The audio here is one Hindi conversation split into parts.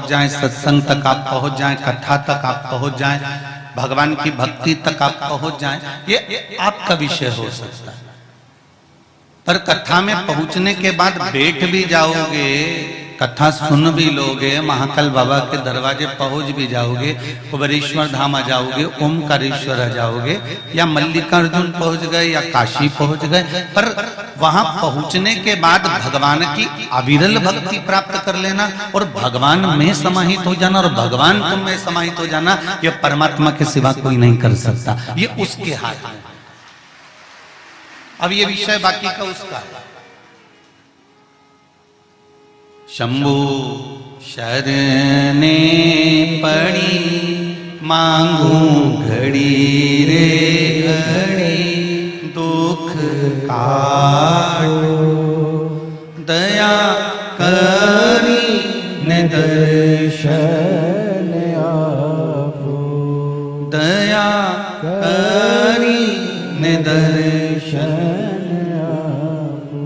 जाएं, सत्संग तक आप पहुंच जाएं, कथा तक आप पहुंच जाएं, भगवान की भक्ति तक आप पहुंच जाएं, ये आपका विषय हो सकता है। पर कथा में पहुंचने के बाद बैठ भी जाओगे, कथा सुन भी लोगे, महाकाल बाबा के दरवाजे पहुंच भी जाओगे, कुबेरेश्वर धाम आ जाओगे, ओमकारेश्वर आ जाओगे, या मल्लिकार्जुन पहुंच गए या काशी पहुंच गए, पर वहां पहुंचने के बाद भगवान की अविरल भक्ति प्राप्त कर लेना और भगवान में समाहित हो जाना और भगवान तुम में समाहित हो जाना, यह परमात्मा के सिवा कोई नहीं कर सकता, ये उसके हाथ में। अब ये विषय बाकी का उसका। शंभु शरणे पड़ी मांगू घड़ी रे घड़ी, दुख काटो दया करी ने दर्शन आपो, दया करी ने दर्शन आपो।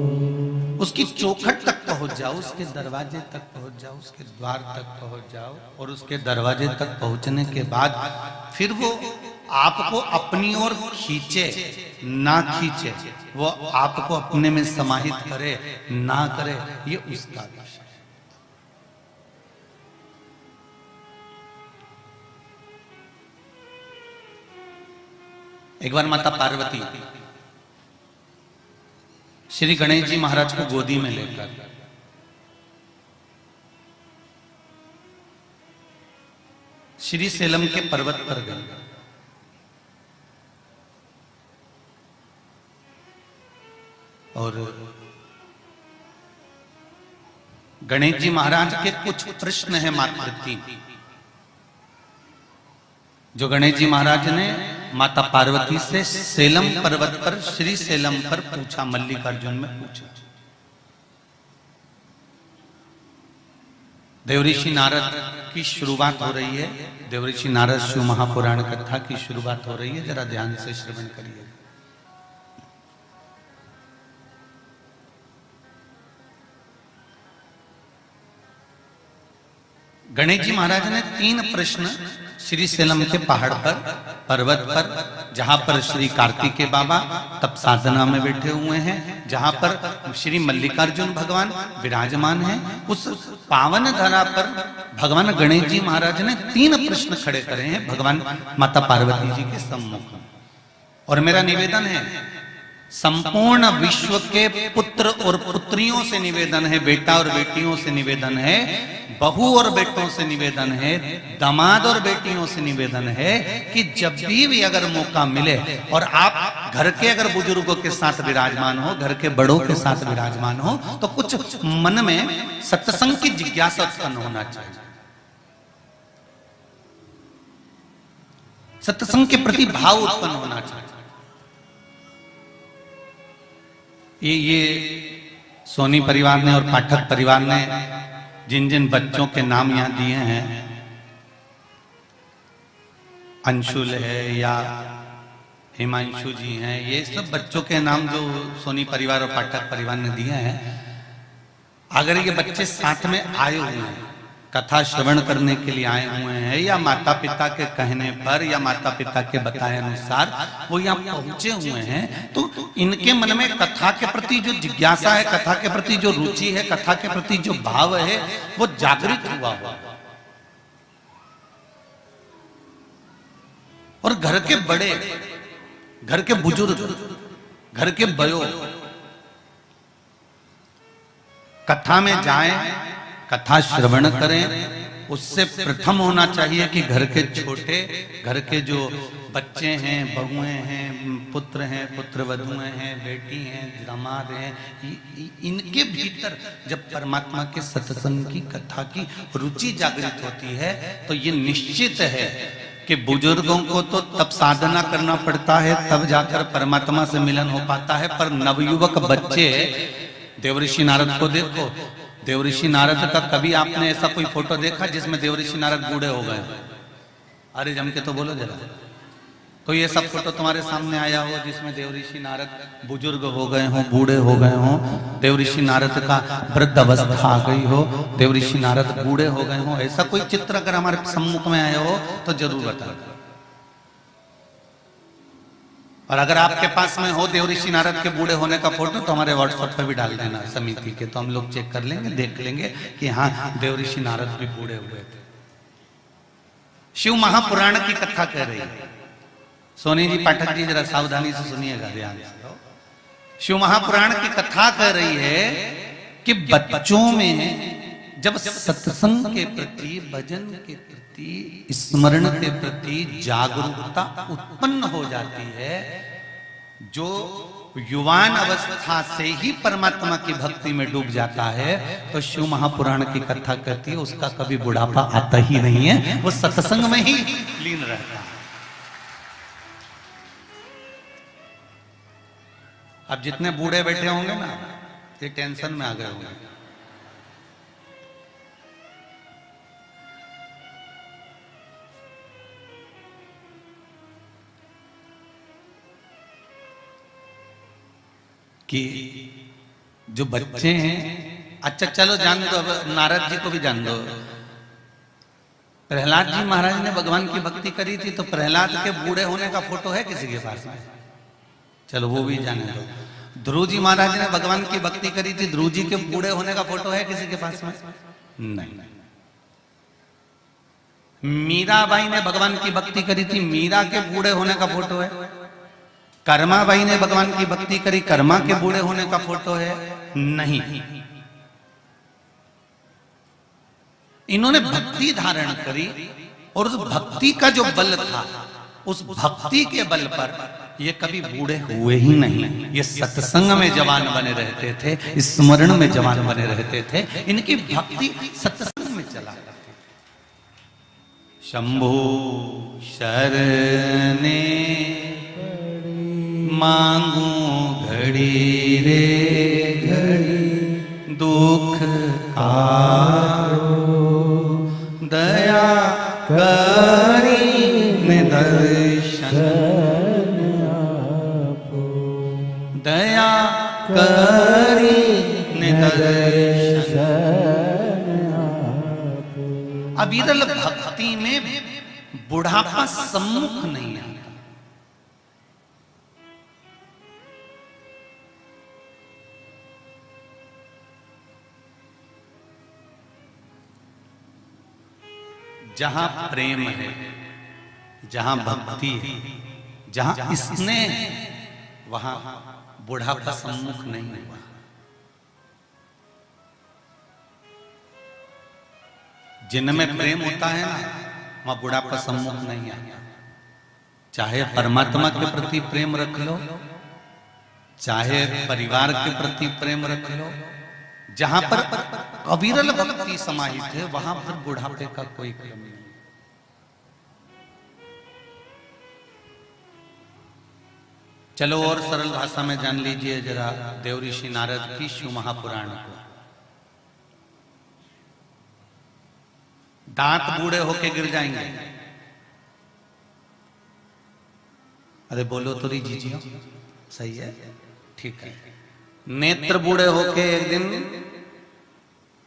उसकी चौखट तक पहुंच जाओ, उसके दरवाजे तक पहुंच जाओ, उसके द्वार तक पहुंच जाओ, और उसके दरवाजे तक पहुंचने के बाद फिर वो आपको अपनी ओर खींचे ना खींचे, वो आपको अपने में समाहित करे ना करे, ये उसका विषय। एक बार माता पार्वती श्री गणेश जी महाराज को गोदी में लेकर श्री सेलम के पर्वत पर गए। और गणेश जी महाराज के कुछ प्रश्न है मात्र 3, जो गणेश जी महाराज ने माता पार्वती से सेलम पर्वत पर, श्री सेलम पर पूछा, मल्लिकार्जुन में पूछा। देवऋषि नारद की शुरुआत हो रही है, देवऋषि नारद शिव महापुराण कथा की शुरुआत हो रही है, जरा ध्यान से श्रवण करिए। गणेश जी महाराज ने 3 प्रश्न श्री सेलम के पहाड़ पर, पर्वत पर, जहां पर श्री कार्तिकेय बाबा तप साधना में बैठे हुए हैं, जहां पर श्री मल्लिकार्जुन भगवान विराजमान हैं, उस पावन धरा पर भगवान गणेश जी महाराज ने 3 प्रश्न खड़े करे हैं भगवान माता पार्वती जी के सम्मुख। और मेरा निवेदन है, संपूर्ण विश्व के पुत्र और पुत्रियों से निवेदन है, बेटा और बेटियों से निवेदन है, बहू और बेटों से निवेदन है, दामाद और बेटियों से निवेदन है कि जब भी अगर मौका मिले और आप घर के अगर बुजुर्गों के साथ विराजमान हो, घर के बड़ों के साथ विराजमान हो, तो कुछ मन में सत्संग की जिज्ञासा उत्पन्न होना चाहिए, सत्संग के प्रति भाव उत्पन्न होना चाहिए। ये सोनी परिवार ने और पाठक परिवार ने जिन जिन बच्चों के नाम यहां दिए हैं, अंशुल है या हिमांशु जी हैं, ये सब बच्चों के नाम जो सोनी परिवार और पाठक परिवार ने दिए हैं, अगर ये बच्चे साथ में आए हुए हैं, कथा श्रवण करने के लिए आए हुए हैं, या माता पिता के कहने पर या माता पिता के बताए अनुसार वो यहाँ पहुंचे हुए हैं, तो इनके मन में कथा के प्रति जो जिज्ञासा है, कथा के प्रति जो रुचि है, कथा के प्रति जो भाव है, वो जागृत हुआ हो। और घर के बड़े, घर के बुजुर्ग, घर के बड़ों कथा में जाएं, कथा श्रवण करें, उससे प्रथम होना चाहिए कि घर के छोटे, घर के जो बच्चे हैं, बहुएं हैं, पुत्र हैं, पुत्रवधुएं हैं, बेटी हैं, दामाद हैं, इनके भीतर जब परमात्मा के सत्संग की कथा की रुचि जागृत होती है, तो ये निश्चित है कि बुजुर्गों को तो तब साधना करना पड़ता है, तब जाकर परमात्मा से मिलन हो पाता है, पर नवयुवक बच्चे, देवऋषि नारद को देखो, देवऋषि नारद का कभी आपने ऐसा कोई फोटो देखा जिसमें देवऋषि नारद बूढ़े हो गए? अरे जम के तो बोलो जरा। कोई ये सब फोटो तुम्हारे सामने आया हो जिसमें देवऋषि नारद बुजुर्ग हो गए हों, बूढ़े हो गए हों, देवऋषि नारद का वृद्ध अवस्था आ गई हो, देवऋषि नारद बूढ़े हो गए हों, ऐसा कोई चित्र अगर हमारे सम्मुख में आया हो तो जरूर बताओ। और अगर आपके पास में हो देवऋषि नारद के बूढ़े होने का फोटो तो हमारे व्हाट्सएप पे भी डाल देना समिति के, तो हम लोग चेक कर लेंगे, देख लेंगे कि हाँ देवऋषि नारद भी बूढ़े हुए थे। शिव महापुराण की कथा कह रही है। सोनी जी, पाठक जी जरा सावधानी से सुनिएगा, ध्यान से। शिव महापुराण की कथा कह रही है कि बच्चों में जब सत्संग के प्रति, भजन के प्रति, स्मरण के प्रति जागरूकता उत्पन्न हो जाती है, जो युवान अवस्था से ही परमात्मा की भक्ति में डूब जाता है, तो शिव महापुराण की कथा कहती है उसका कभी बुढ़ापा आता ही नहीं है, वो सत्संग में ही लीन रहता है। अब जितने बूढ़े बैठे होंगे ना, ये टेंशन में आ गए होंगे। कि जो बच्चे हैं, अच्छा चलो जान दो, अब नारद जी को भी जान दो। प्रहलाद जी महाराज ने भगवान की भक्ति करी थी, तो प्रहलाद के बूढ़े होने का फोटो है किसी के पास में? चलो वो भी जाने दो। ध्रुव जी महाराज ने भगवान की भक्ति करी थी, ध्रुव जी के बूढ़े होने का फोटो है किसी के पास में? नहीं। मीराबाई ने भगवान की भक्ति करी थी, मीरा के बूढ़े होने का फोटो है? कर्माबाई ने भगवान की भक्ति करी, कर्मा के बूढ़े होने का फोटो है? नहीं। इन्होंने भक्ति धारण करी और उस भक्ति का जो बल था, उस भक्ति के बल पर ये कभी बूढ़े हुए ही नहीं। ये सत्संग में जवान बने रहते थे, स्मरण में जवान बने रहते थे, इनकी भक्ति सत्संग में चला करती थी। शंभु शरणे मांगू घड़ी रे घड़ी, दुख कारो दया करी निदर्शन, दया करी निदर्शन। अविरल भक्ति में बुढ़ापा सम्मुख नहीं आता। जहां प्रेम है, जहां भक्ति है, जहां स्नेह है, वहां बुढ़ापा सम्मुख नहीं हुआ। जिनमें प्रेम होता है ना, वहां बुढ़ापा सम्मुख नहीं आता। चाहे परमात्मा के प्रति प्रेम रख लो, चाहे परिवार के प्रति प्रेम रख लो, जहां पर अविरल भक्ति समाहित है वहां पर बुढ़ापे का कोई क्रम नहीं। चलो और सरल भाषा में जान लीजिए जरा देवऋषि नारद की शिव महापुराण को। दांत बूढ़े होके गिर जाएंगे, अरे बोलो तो री जीजियो, सही है, ठीक है। नेत्र बूढ़े होके एक दिन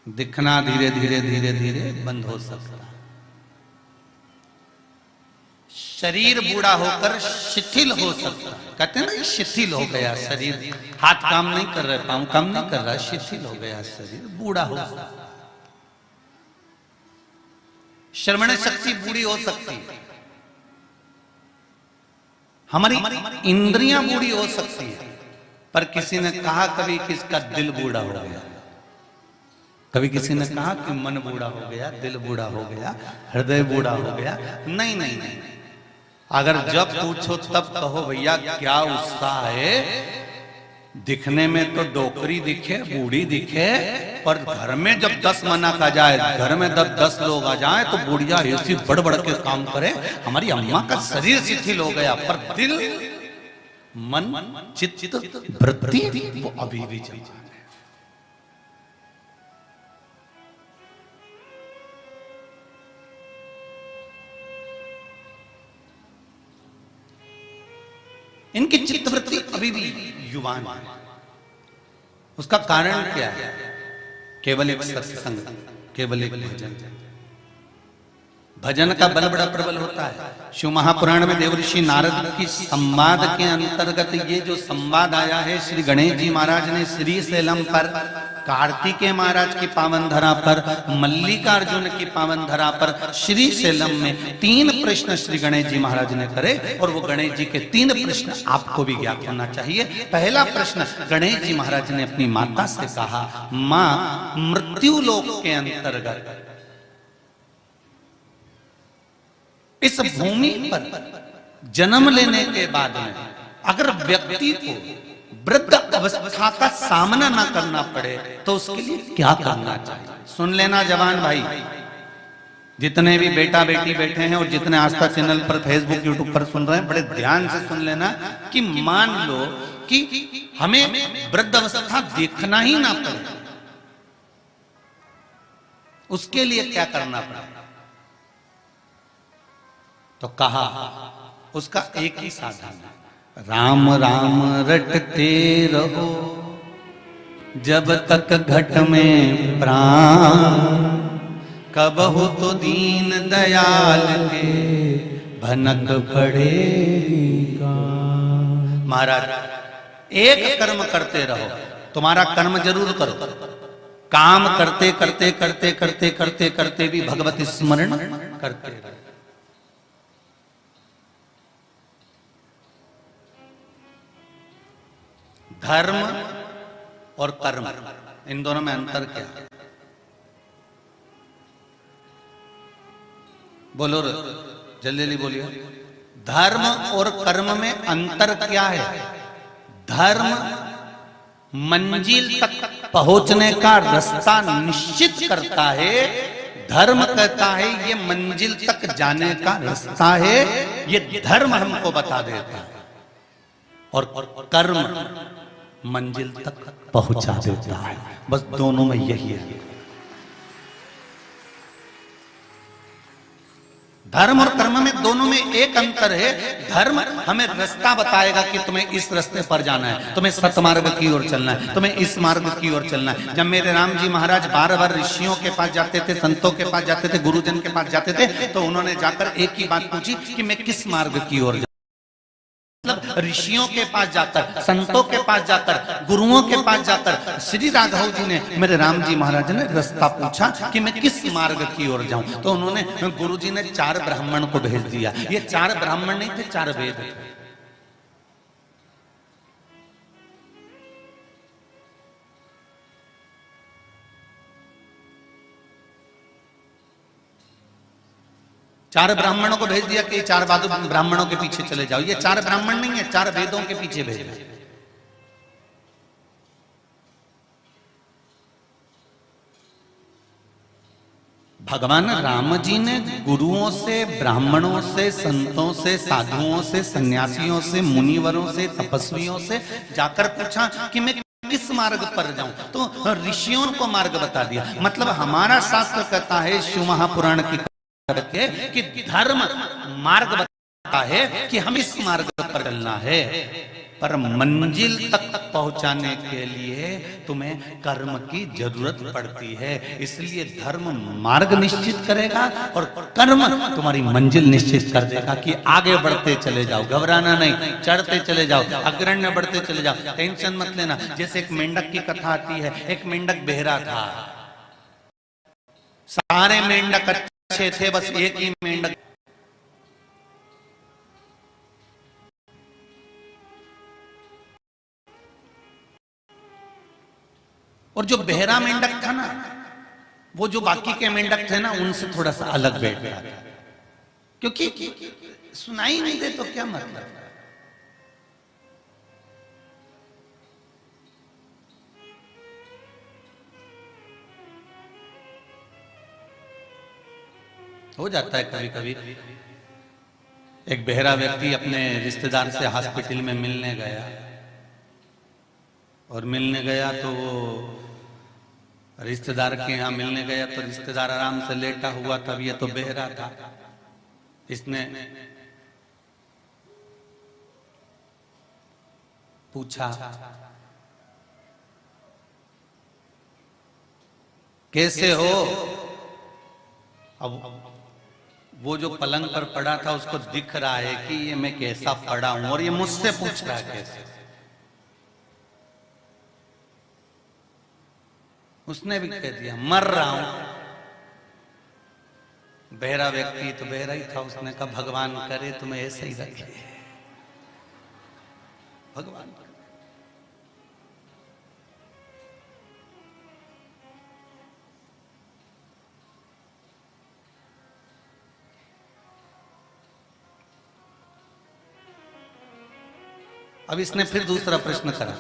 दिखना धीरे धीरे धीरे धीरे बंद हो सकता है। शरीर बूढ़ा होकर शिथिल हो सकता है। कहते हैं ना शिथिल हो गया शरीर, हाथ काम नहीं कर रहे, पांव काम नहीं कर रहा, शिथिल हो गया शरीर, बूढ़ा हो सकता है। श्रवण शक्ति बूढ़ी हो सकती है, हमारी इंद्रियां बूढ़ी हो सकती है। पर किसी ने कहा कभी कि इसका दिल बूढ़ा हो गया, कभी किसी ने कहा कि मन बूढ़ा हो गया, दिल बूढ़ा हो गया, हृदय बूढ़ा हो गया। नहीं नहीं नहीं, अगर जब पूछो तब कहो भैया क्या उत्साह है, दिखने में तो डोकरी दिखे, बूढ़ी दिखे, पर घर में जब 10 मना का जाए, घर में जब 10 लोग आ जाए तो बुढ़िया ऐसी बढ़ बढ़ के काम करे। हमारी अम्मा का शरीर शिथिल हो गया, पर दिल, मन, चित्त, वृत्ति वो अभी भी जवान है। इनकी चित्तवृत्ति अभी भी युवान है। उसका कारण क्या है? केवल एक सत्संग, केवल एक भजन। भजन का बल बड़ा प्रबल होता है। शिव महापुराण में देवऋषि नारद की संवाद के अंतर्गत ये जो संवाद आया है, श्री गणेश जी महाराज ने श्री सैलम पर, कार्तिकेय महाराज की पावन धरा पर, मल्लिकार्जुन की पावन धरा पर, श्री सैलम में 3 प्रश्न श्री गणेश जी महाराज ने करे, और वो गणेश जी के 3 प्रश्न आपको भी ज्ञात होना चाहिए। पहला प्रश्न गणेश जी महाराज ने अपनी माता से कहा, मां, मृत्यु लोक के अंतर्गत इस भूमि पर जन्म लेने के बाद में अगर व्यक्ति को वृद्ध अवस्था का सामना ना करना पड़े तो उसके लिए क्या करना चाहिए? सुन लेना जवान भाई, जितने भी बेटा बेटी बैठे हैं और जितने आस्था चैनल पर, फेसबुक, यूट्यूब पर सुन रहे हैं, बड़े ध्यान से सुन लेना कि मान लो कि हमें वृद्ध अवस्था देखना ही ना पड़े, उसके लिए क्या करना पड़े? तो कहा उसका एक ही साधन है, राम राम रटते रहो जब तक घट में प्राण, कब हो तो दीन दयाल के भनक पड़ेगा। महाराज, एक कर्म करते रहो, तुम्हारा कर्म जरूर करो, काम करते करते करते करते करते करते भी भगवत स्मरण करते रहो। धर्म और कर्म, इन दोनों में अंतर क्या है? बोलो जल्दी जल्दी बोलिए। धर्म और कर्म में अंतर क्या है? धर्म मंजिल तक पहुंचने का रास्ता निश्चित करता है, धर्म कहता है ये मंजिल तक जाने का रास्ता है, ये धर्म हमको बता देता है, और कर्म मंजिल तक पहुंचा देता है। बस दोनों में यही है। धर्म और कर्म में, दोनों में एक अंतर है। धर्म हमें रास्ता बताएगा कि तुम्हें इस रास्ते पर जाना है, तुम्हें सतमार्ग की ओर चलना है, तुम्हें इस मार्ग की ओर चलना है। जब मेरे राम जी महाराज बार बार ऋषियों के पास जाते थे, संतों के पास जाते थे, गुरुजन के पास जाते थे, तो उन्होंने जाकर एक ही बात पूछी कि मैं किस मार्ग की ओर, मतलब ऋषियों के पास जाकर, संतों के पास जाकर, गुरुओं के पास जाकर श्री राघव जी ने, मेरे राम जी महाराज ने रास्ता पूछा कि मैं किस मार्ग की ओर जाऊं, तो उन्होंने, गुरु जी ने 4 ब्राह्मण को भेज दिया। ये 4 ब्राह्मण नहीं थे, 4 वेद थे। चार ब्राह्मणों को भेज दिया कि 4 ब्राह्मणों के पीछे चले जाओ। ये 4 ब्राह्मण नहीं है, 4 वेदों के पीछे भेजा। भगवान राम जी ने गुरुओं से, ब्राह्मणों से, संतों से, साधुओं से, सन्यासियों से, मुनिवरों से, तपस्वियों से जाकर पूछा कि मैं किस मार्ग पर जाऊं, तो ऋषियों को मार्ग बता दिया। मतलब हमारा शास्त्र कहता है, शिव महापुराण की कि धर्म मार्ग बताता है कि हम इस मार्ग पर चलना है, पर मंजिल तक पहुंचाने के लिए तुम्हें कर्म की जरूरत पड़ती है। इसलिए धर्म मार्ग निश्चित करेगा और कर्म तुम्हारी मंजिल निश्चित कर देगा कि आगे बढ़ते चले जाओ, घबराना नहीं, चढ़ते चले जाओ, अग्रण्य बढ़ते चले जाओ, टेंशन मत लेना। जैसे एक मेंढक की कथा आती है, एक मेंढक बहरा था, सारे मेंढक अच्छे थे, बस एक ही मेंढक और जो बहरा मेंढक था ना, वो जो बाकी के मेंढक थे ना, उनसे थोड़ा सा अलग बैठता था, क्योंकि सुनाई नहीं दे तो क्या मतलब। हो जाता है कभी कभी। एक बहरा व्यक्ति अपने रिश्तेदार से हॉस्पिटल में मिलने गया, और मिलने गया तो वो रिश्तेदार के यहाँ मिलने गया तो रिश्तेदार आराम से लेटा हुआ था, ये तो बहरा था। इसने पूछा, कैसे हो? अब वो जो पलंग पर पड़ा था उसको दिख रहा है कि ये मैं कैसा पड़ा हूं, और ये मुझसे पूछ रहा है कैसे। उसने भी कह दिया मर रहा हूं। बहरा व्यक्ति तो बहरा ही था, उसने कहा भगवान करे तुम्हें ऐसे ही रखे, भगवान करे। अब इसने फिर दूसरा प्रश्न करा,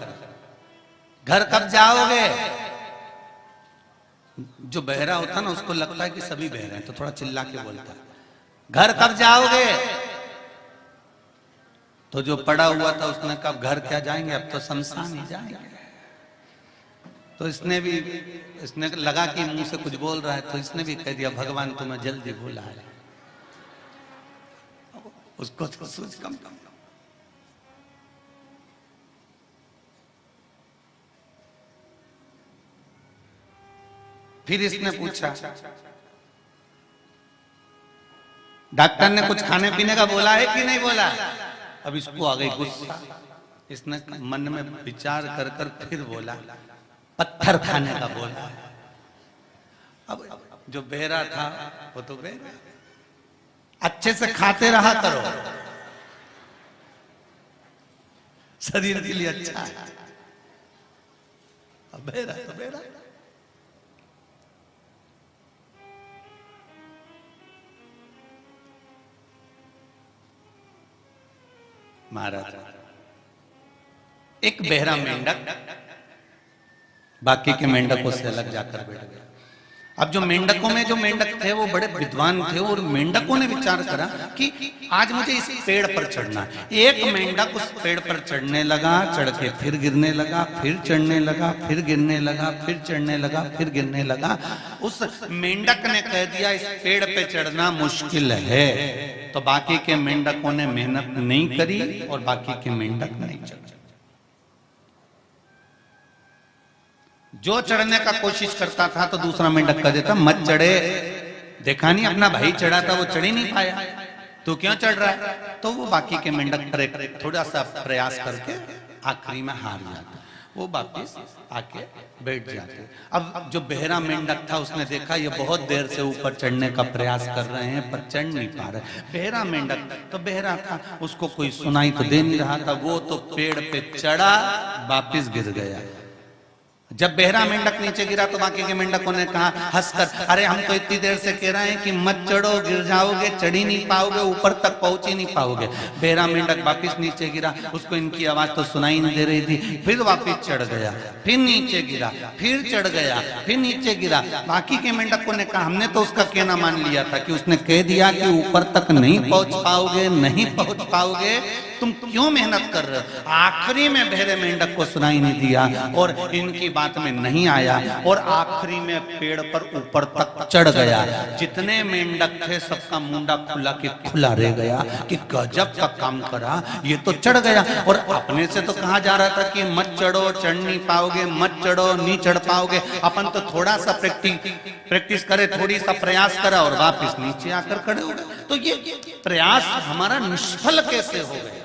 घर कब जाओगे? जो बहरा होता ना उसको लगता है कि सभी बहरे हैं, तो थोड़ा चिल्ला के बोलता है, घर कब जाओगे? तो जो पड़ा हुआ था उसने कहा घर क्या जाएंगे, अब तो शमशान ही जाएंगे। तो इसने लगा कि मुंह से कुछ बोल रहा है, तो इसने भी कह दिया भगवान तुम्हें जल्दी भुला है। उसको तो सूझ कम कम। फिर इसने पूछा, डॉक्टर ने कुछ खाने पीने का बोला है कि नहीं बोला? अब इसको आ गई गुस्सा, इसने मन में विचार कर कर फिर बोला पत्थर खाने का बोला। अब जो बहरा था वो तो बहरा, अच्छे से खाते रहा करो, शरीर के लिए अच्छा है। अब बहरा तो बहरा। महाराज एक बहरा मेंढक बाकी के मेंढकों से अलग जाकर बैठ गया। अब जो मेंढकों में जो मेंढक थे वो बड़े विद्वान थे, और मेंढकों ने विचार करा कि आज मुझे इस पेड़ पर चढ़ना है। एक मेंढक उस पेड़ पर चढ़ने लगा, चढ़ के फिर गिरने लगा, फिर चढ़ने लगा, फिर गिरने लगा, फिर चढ़ने लगा, फिर गिरने लगा। उस मेंढक ने कह दिया इस पेड़ पे चढ़ना मुश्किल है, तो बाकी के मेंढकों ने मेहनत नहीं करी और बाकी के मेंढक नहीं चढ़े। जो चढ़ने का कोशिश करता था तो दूसरा मेंढक कह देता मत चढ़े, देखा नहीं अपना भाई चढ़ा था वो चढ़ ही नहीं पाया, तो क्यों चढ़ रहा है? तो वो बाकी के मेंढक पर थोड़ा सा प्रयास करके आखिरी में हार जाते, वो वापिस आके बैठ जाते। अब जो बहरा मेंढक था उसने देखा ये बहुत देर से ऊपर चढ़ने का प्रयास कर रहे हैं पर चढ़ नहीं पा रहे। बहरा मेंढक तो बहरा था, उसको कोई सुनाई तो दे नहीं रहा था, वो तो पेड़ पे चढ़ा वापिस गिर गया। जब बहरा मेंढक नीचे गिरा तो बाकी के मेंढकों ने कहा हंसकर, अरे हम तो इतनी देर से कह रहे हैं कि मत चढ़ो, गिर जाओगे, चढ़ ही नहीं पाओगे, ऊपर तक पहुंच ही नहीं पाओगे। बहरा मेंढक वापिस नीचे गिरा, उसको इनकी आवाज तो सुनाई नहीं दे रही थी, फिर वापिस चढ़ गया, फिर नीचे गिरा, फिर चढ़ गया, फिर नीचे गिरा। बाकी के मेंढकों ने कहा हमने तो उसका कहना मान लिया था कि उसने कह दिया कि ऊपर तक नहीं पहुंच पाओगे, नहीं पहुंच पाओगे, तुम क्यों मेहनत कर रहे हो? आखिरी में बहरे मेंढक को सुनाई नहीं दिया और इनकी बात में नहीं आया और आखिरी में पेड़ पर ऊपर तक चढ़ गया। जितने मेंढक थे सबका मुंडा खुला के खुला रह गया कि गजब का काम करा, ये तो चढ़ गया। और अपने से तो कहा जा रहा था कि मत चढ़ो, चढ़ नहीं पाओगे, मत चढ़ो, नहीं चढ़ पाओगे। अपन तो थोड़ा सा प्रैक्टिस करे, थोड़ी सा प्रयास करा और वापिस नीचे आकर खड़े हो गए। तो ये प्रयास हमारा निष्फल कैसे हो गया?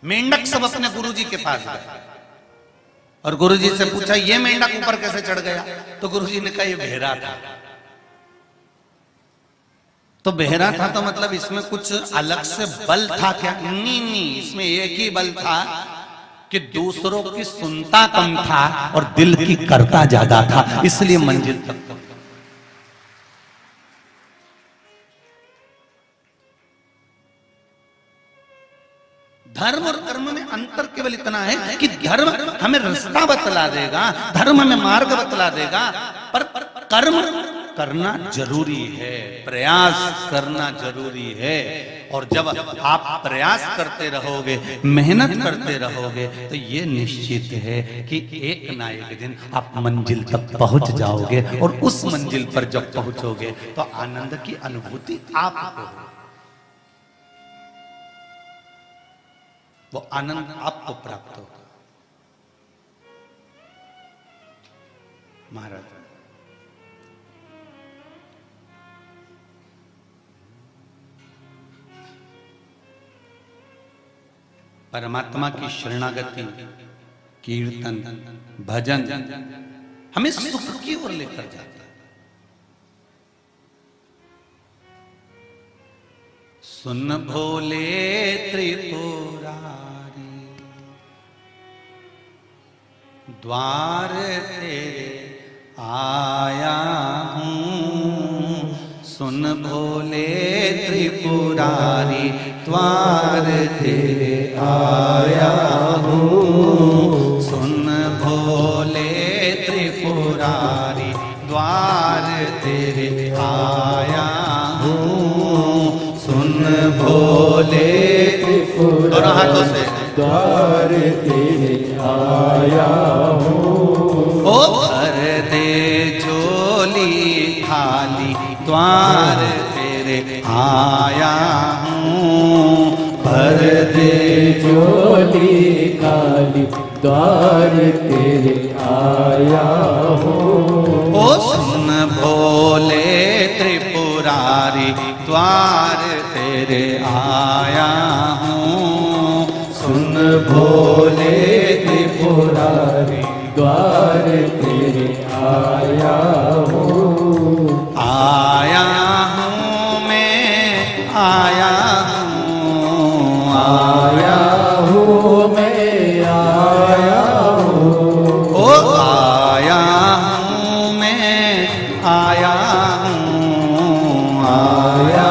मेंढक सब अपने गुरुजी के पास गए और गुरुजी से पूछा ये मेंढक ऊपर कैसे चढ़ गया? तो गुरुजी ने कहा ये बहरा था। तो बहरा था तो मतलब इसमें कुछ अलग से बल था क्या? नहीं, इसमें एक ही बल था कि दूसरों की सुनता कम था और दिल की करता ज्यादा था, इसलिए मंजिल तक। धर्म और कर्म में अंतर केवल इतना है कि धर्म हमें रास्ता बतला देगा, धर्म हमें मार्ग बतला देगा, पर कर्म करना जरूरी है, प्रयास करना जरूरी है। और जब आप प्रयास करते रहोगे, मेहनत करते रहोगे, तो ये निश्चित है कि एक ना एक दिन आप मंजिल तक पहुंच जाओगे और उस मंजिल पर जब पहुंचोगे तो आनंद की अनुभूति आपको। वो आनंद आपको प्राप्त होगा। महाराज परमात्मा की शरणागति, कीर्तन, भजन हमें सुख की ओर लेकर जाता है। सुन भोले त्रिपुरारी, द्वार तेरे आया हूँ। सुन भोले त्रिपुरारी, द्वार तेरे आया हूँ। सुन भोले त्रिपुरारी, द्वार तेरे आया हूँ। सुन भोले त्रिपुरारी, दोनों हाथों से, द्वार तेरे आया हूँ। ओ भर दे झोली खाली, द्वार तेरे आया हूँ। भर दे झोली खाली, द्वार तेरे आया हूँ। ओ सुन भोले त्रिपुरारी, द्वार तेरे आया हूँ। सुन भोले त्रिपुरारी, द्वार तेरे आया हूँ। आया हूँ मैं, आया हूँ, आया हूँ मैं, आया हूँ। ओ आया हूँ मैं, आया हूँ, आया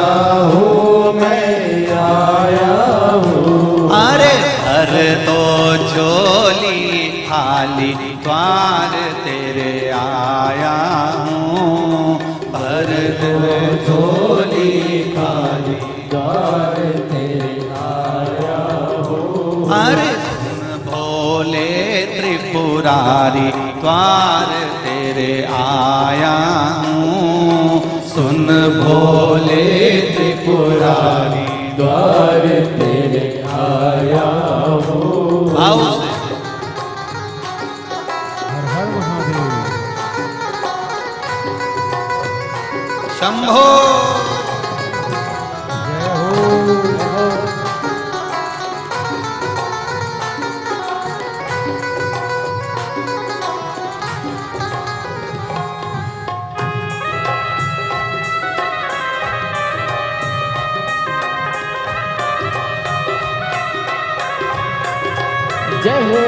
हूँ मैं, आया हूँ। अरे भर दो झोली खाली, द्वार तेरे आया हूँ। भर दो झोली खाली, द्वार तेरे आया हूँ। अरे सुन भोले त्रिपुरारी, द्वार तेरे आया हूँ। सुन भोले त्रिपुरारी, द्वार तेरे आया हूँ। भाव से हर हर महादेव। शंभो जय हो। जय हो।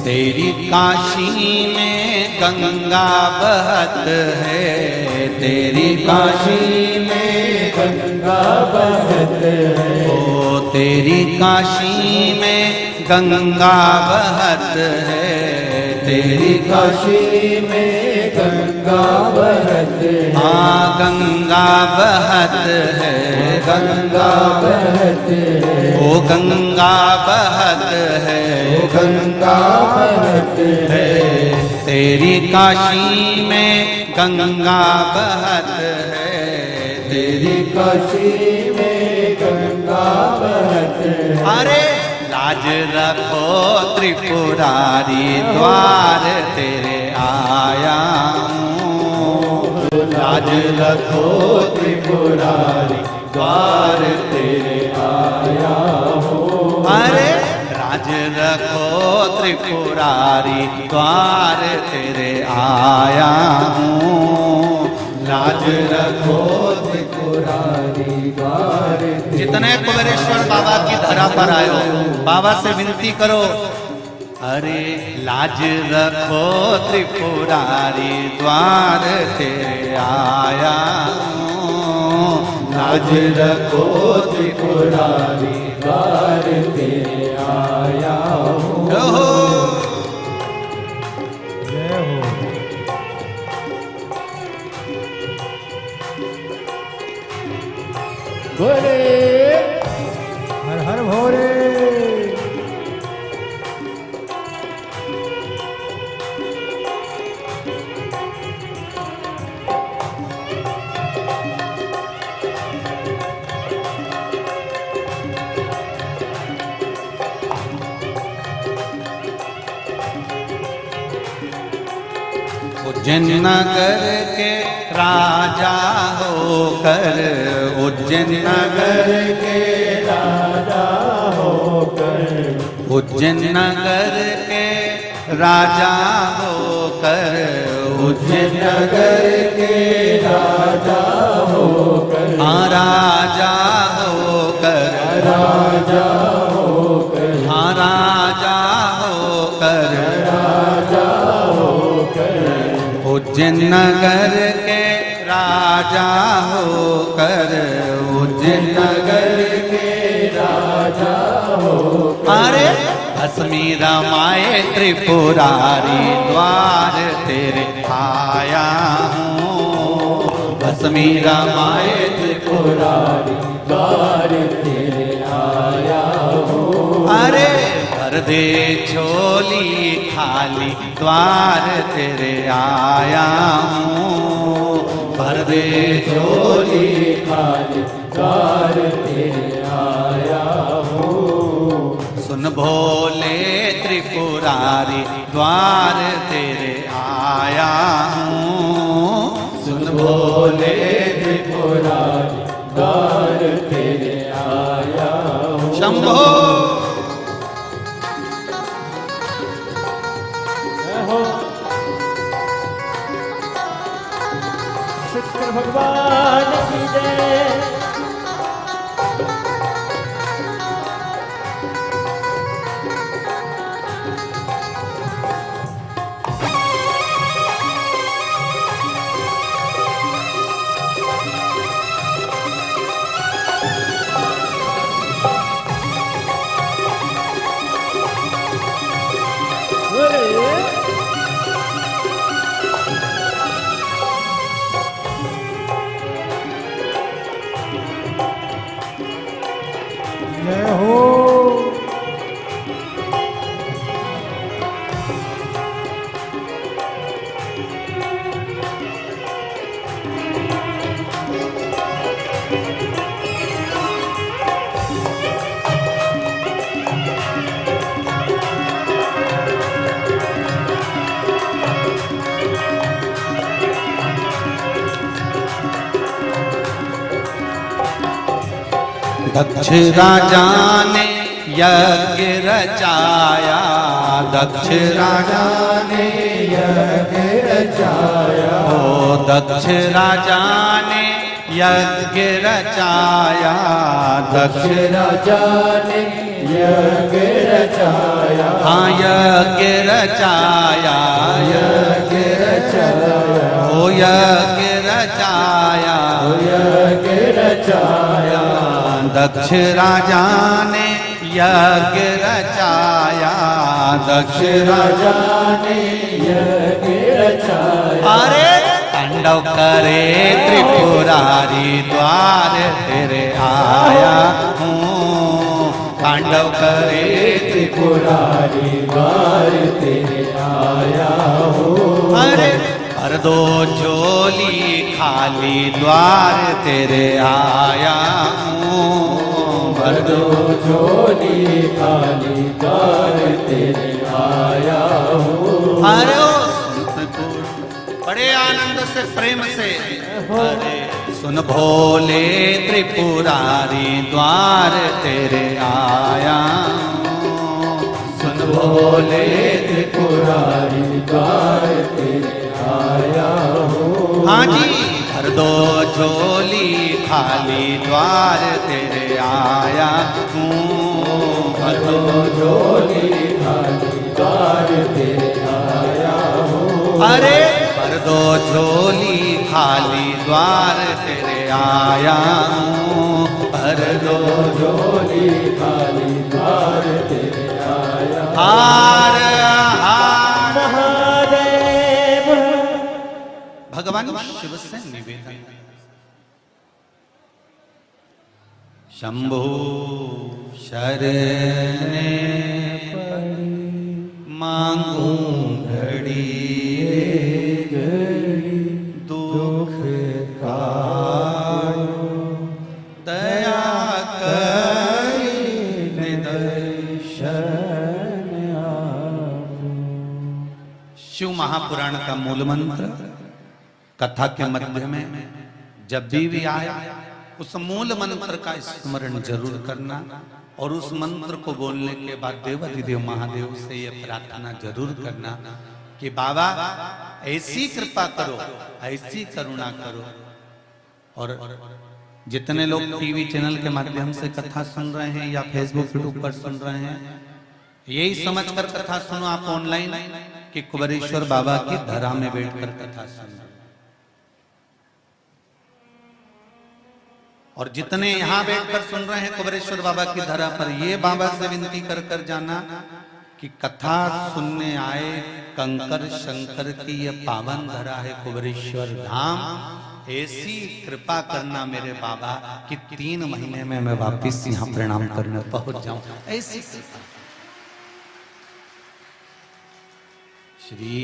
तेरी काशी में गंगा बहत है, तेरी काशी में गंगा बहत है। ओ तेरी काशी में गंगा बहत है, तेरी काशी में गंगा बहत है। हाँ गंगा बहत है, गंगा बहत है। ओ गंगा बहत है, गंगा बहत है। तेरी काशी में गंगा बहत है, तेरी काशी में गंगा बहत है। अरे लाज रखो त्रिपुरारी, द्वार तेरे आया हूँ। लाज रखो त्रिपुरारी, द्वार तेरे आया हूँ। अरे लाज रखो त्रिपुरारी, द्वार तेरे आया हूँ। लाज रखो त्रिपुरारी, द्वार तेरे जितने कुबेरेश्वर बाबा की धरा पर आयो, बाबा से विनती करो, अरे लाज रखो त्रिपुरारी द्वार तेरे आया हूँ, लाज रखो त्रिपुरारी द्वार तेरे आया हूँ। जय हो। भोले हर हर भोले। उज्जैन नगर के राजा होकर, उज्जैन नगर के राजा होकर, उज्जैन नगर के राजा होकर, उज्जैन नगर के राजा होकर, राजा होकर, राजा होकर, राजा होकर, राजा होकर, उज्जैन नगर के राजा होकर, उज्जैन नगर के राजा होकर, अरे भस्मी रमाए त्रिपुरारी द्वार तेरे आया हूँ, भस्मी रमाए त्रिपुरारी द्वार तेरे आया हूँ। अरे भर दे झोली खाली द्वार तेरे आया हूँ, भर दे झोली खाली द्वार तेरे आया हूँ। सुन भोले त्रिपुरारी द्वार तेरे आया हूँ, सुन भोले त्रिपुरारी द्वार तेरे आया हूँ। शंभो शंकर भगवान की जय। जय हो। दक्ष राजा ने यज्ञ रचाया, दक्ष राजा ने यज्ञ रचाया, ओ दक्ष राजा ने यज्ञ रचाया, दक्ष राजा ने यज्ञ रचाया, हाँ यज्ञ रचाया, यज्ञ रचाया, ओ यज्ञ रचाया, यज्ञ रचाया। दक्ष राजा ने यज्ञ रचाया, दक्ष राजा ने यज्ञ रचाया, अरे तांडव करे त्रिपुरारी द्वार तेरे आया हूँ, तांडव करे त्रिपुरारी द्वार तेरे आया हूँ। अरे भर दो झोली खाली द्वार तेरे आया हूँ, भर दो झोली खाली द्वार तेरे आया हूँ। अरे ओ संतपुर बड़े आनंद से प्रेम से, अरे सुन भोले त्रिपुरारी द्वार तेरे आया हूँ, सुन भोले त्रिपुरारी द्वार तेरे आया हूँ। हाँ जी भर दो झोली खाली खाली द्वार तेरे आया हूँ। भर दो झोली खाली द्वार तेरे आया हूँ। अरे भर दो झोली खाली द्वार तेरे आया हूँ। भर दो झोली खाली द्वार तेरे आया। हार हार महादेव भगवान शिव से निवेदन। शंभो शरणे मांगू घड़ी दुख कायो दया करी निदर्शन। शिव महापुराण का मूल मंत्र कथा के मध्य में जब भी आया उस मूल मंत्र का स्मरण जरूर करना और उस मंत्र को बोलने के बाद देवाधिदेव महादेव से यह प्रार्थना जरूर करना कि बाबा ऐसी कृपा करो, ऐसी करुणा करो। और जितने लोग टीवी चैनल के माध्यम से कथा सुन रहे हैं या फेसबुक यूट्यूब पर सुन रहे हैं, यही समझकर कथा सुनो आप ऑनलाइन कि कुबेरेश्वर बाबा की धरा में बैठकर कथा सुन रहे हैं। और जितने यहाँ बैठकर सुन रहे हैं कुबेरेश्वर बाबा की धरा पर, ये बाबा से विनती कर कर जाना कि कथा सुनने आए कंकर शंकर की ये पावन धरा है कुबेरेश्वर धाम। ऐसी कृपा करना मेरे बाबा कि 3 महीने में मैं वापिस यहाँ प्रणाम करने पहुंच जाऊं। ऐसी कृपा। श्री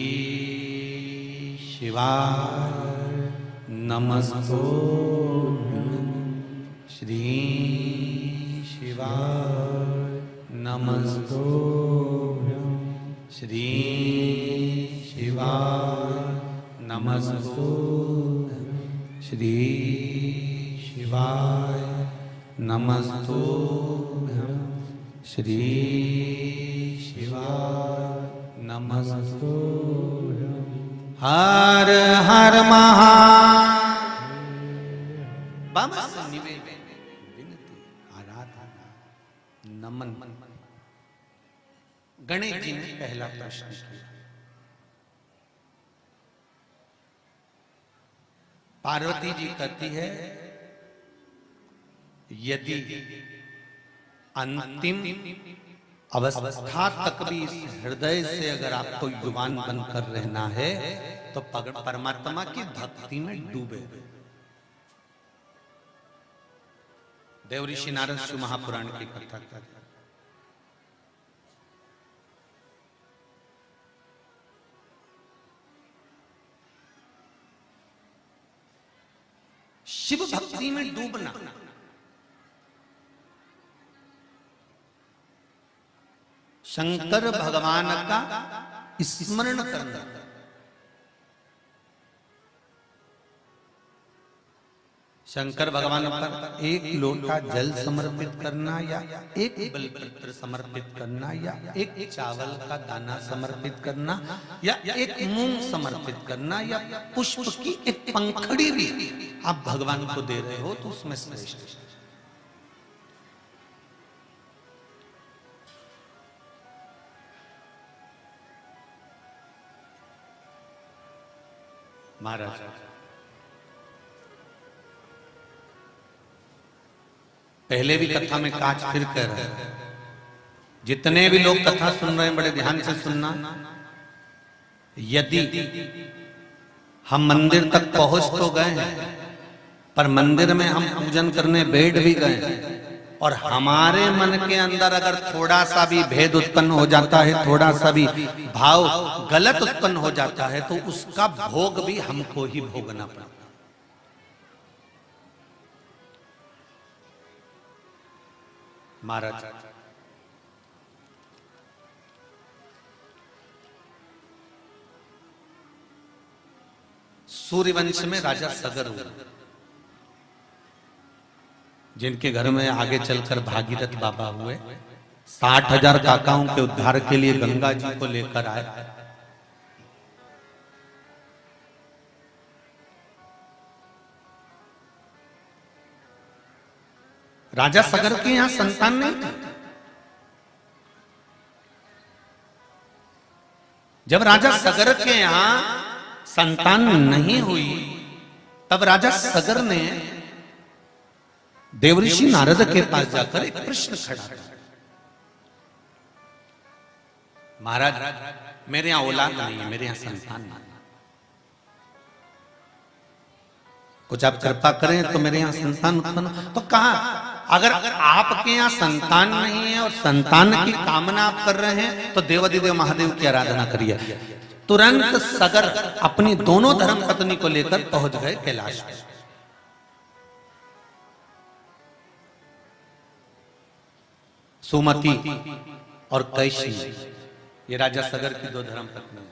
शिवाय नमस्तुभ्यं। श्री शिवाय नमस्तुभ्यं। श्री शिवाय नमस्तुभ्यं। श्री शिवाय नमस्तुभ्यं। श्री शिवाय नमस्तुभ्यं। हर हर बाबा से निवेदन विनती आराधना नमन। गणेश जी ने पहला प्रश्न किया। पार्वती जी कहती है यदि अंतिम अवस्था तक भी इस हृदय से अगर आपको युवान बनकर रहना है तो परमात्मा की भक्ति में डूबे। देव ऋषि नारद शिव महापुराण की कथा कर। शिव भक्ति में डूबना, शंकर भगवान का स्मरण करना, शंकर भगवान पर एक लोटा जल समर्पित करना या एक बेलपत्र समर्पित करना या एक चावल का दाना समर्पित करना या एक मूंग समर्पित करना या पुष्प की एक पंखड़ी भी आप भगवान को दे रहे हो तो उसमें श्रेष्ठ। महाराज पहले भी कथा में काज फिर कह रहे हैं, जितने भी लोग कथा सुन रहे हैं बड़े ध्यान से सुनना। यदि हम मंदिर तक पहुंच तो गए हैं पर मंदिर में हम पूजन करने बैठ भी गए हैं और हमारे मन के अंदर अगर थोड़ा सा भी भेद उत्पन्न हो जाता है, थोड़ा सा भी भाव गलत उत्पन्न हो जाता है तो उसका भोग भी हमको ही भोगना पड़ता है। महाराज सूर्यवंश में राजा सगर हुआ, जिनके घर में आगे चलकर भागीरथ बाबा हुए। 60,000 काकाओं के उद्धार के लिए गंगा जी को लेकर आए। राजा सगर के यहां संतान नहीं था। जब राजा सगर के यहां संतान नहीं हुई तब राजा सगर ने देवऋषि नारद के पास जाकर एक प्रश्न खड़ा किया, महाराज मेरे यहां औलाद नहीं है, मेरे यहां संतान नहीं, कुछ आप कृपा करें तो मेरे यहां संतान उत्पन्न। तो कहा अगर आपके यहां संतान नहीं है और संतान की कामना आप कर रहे हैं तो देवाधिदेव महादेव की आराधना करिए। तुरंत सगर अपनी दोनों धर्म पत्नी को लेकर पहुंच गए कैलाश में। सुमति और कैशी, ये राजा सगर की दो धर्म पत्नी,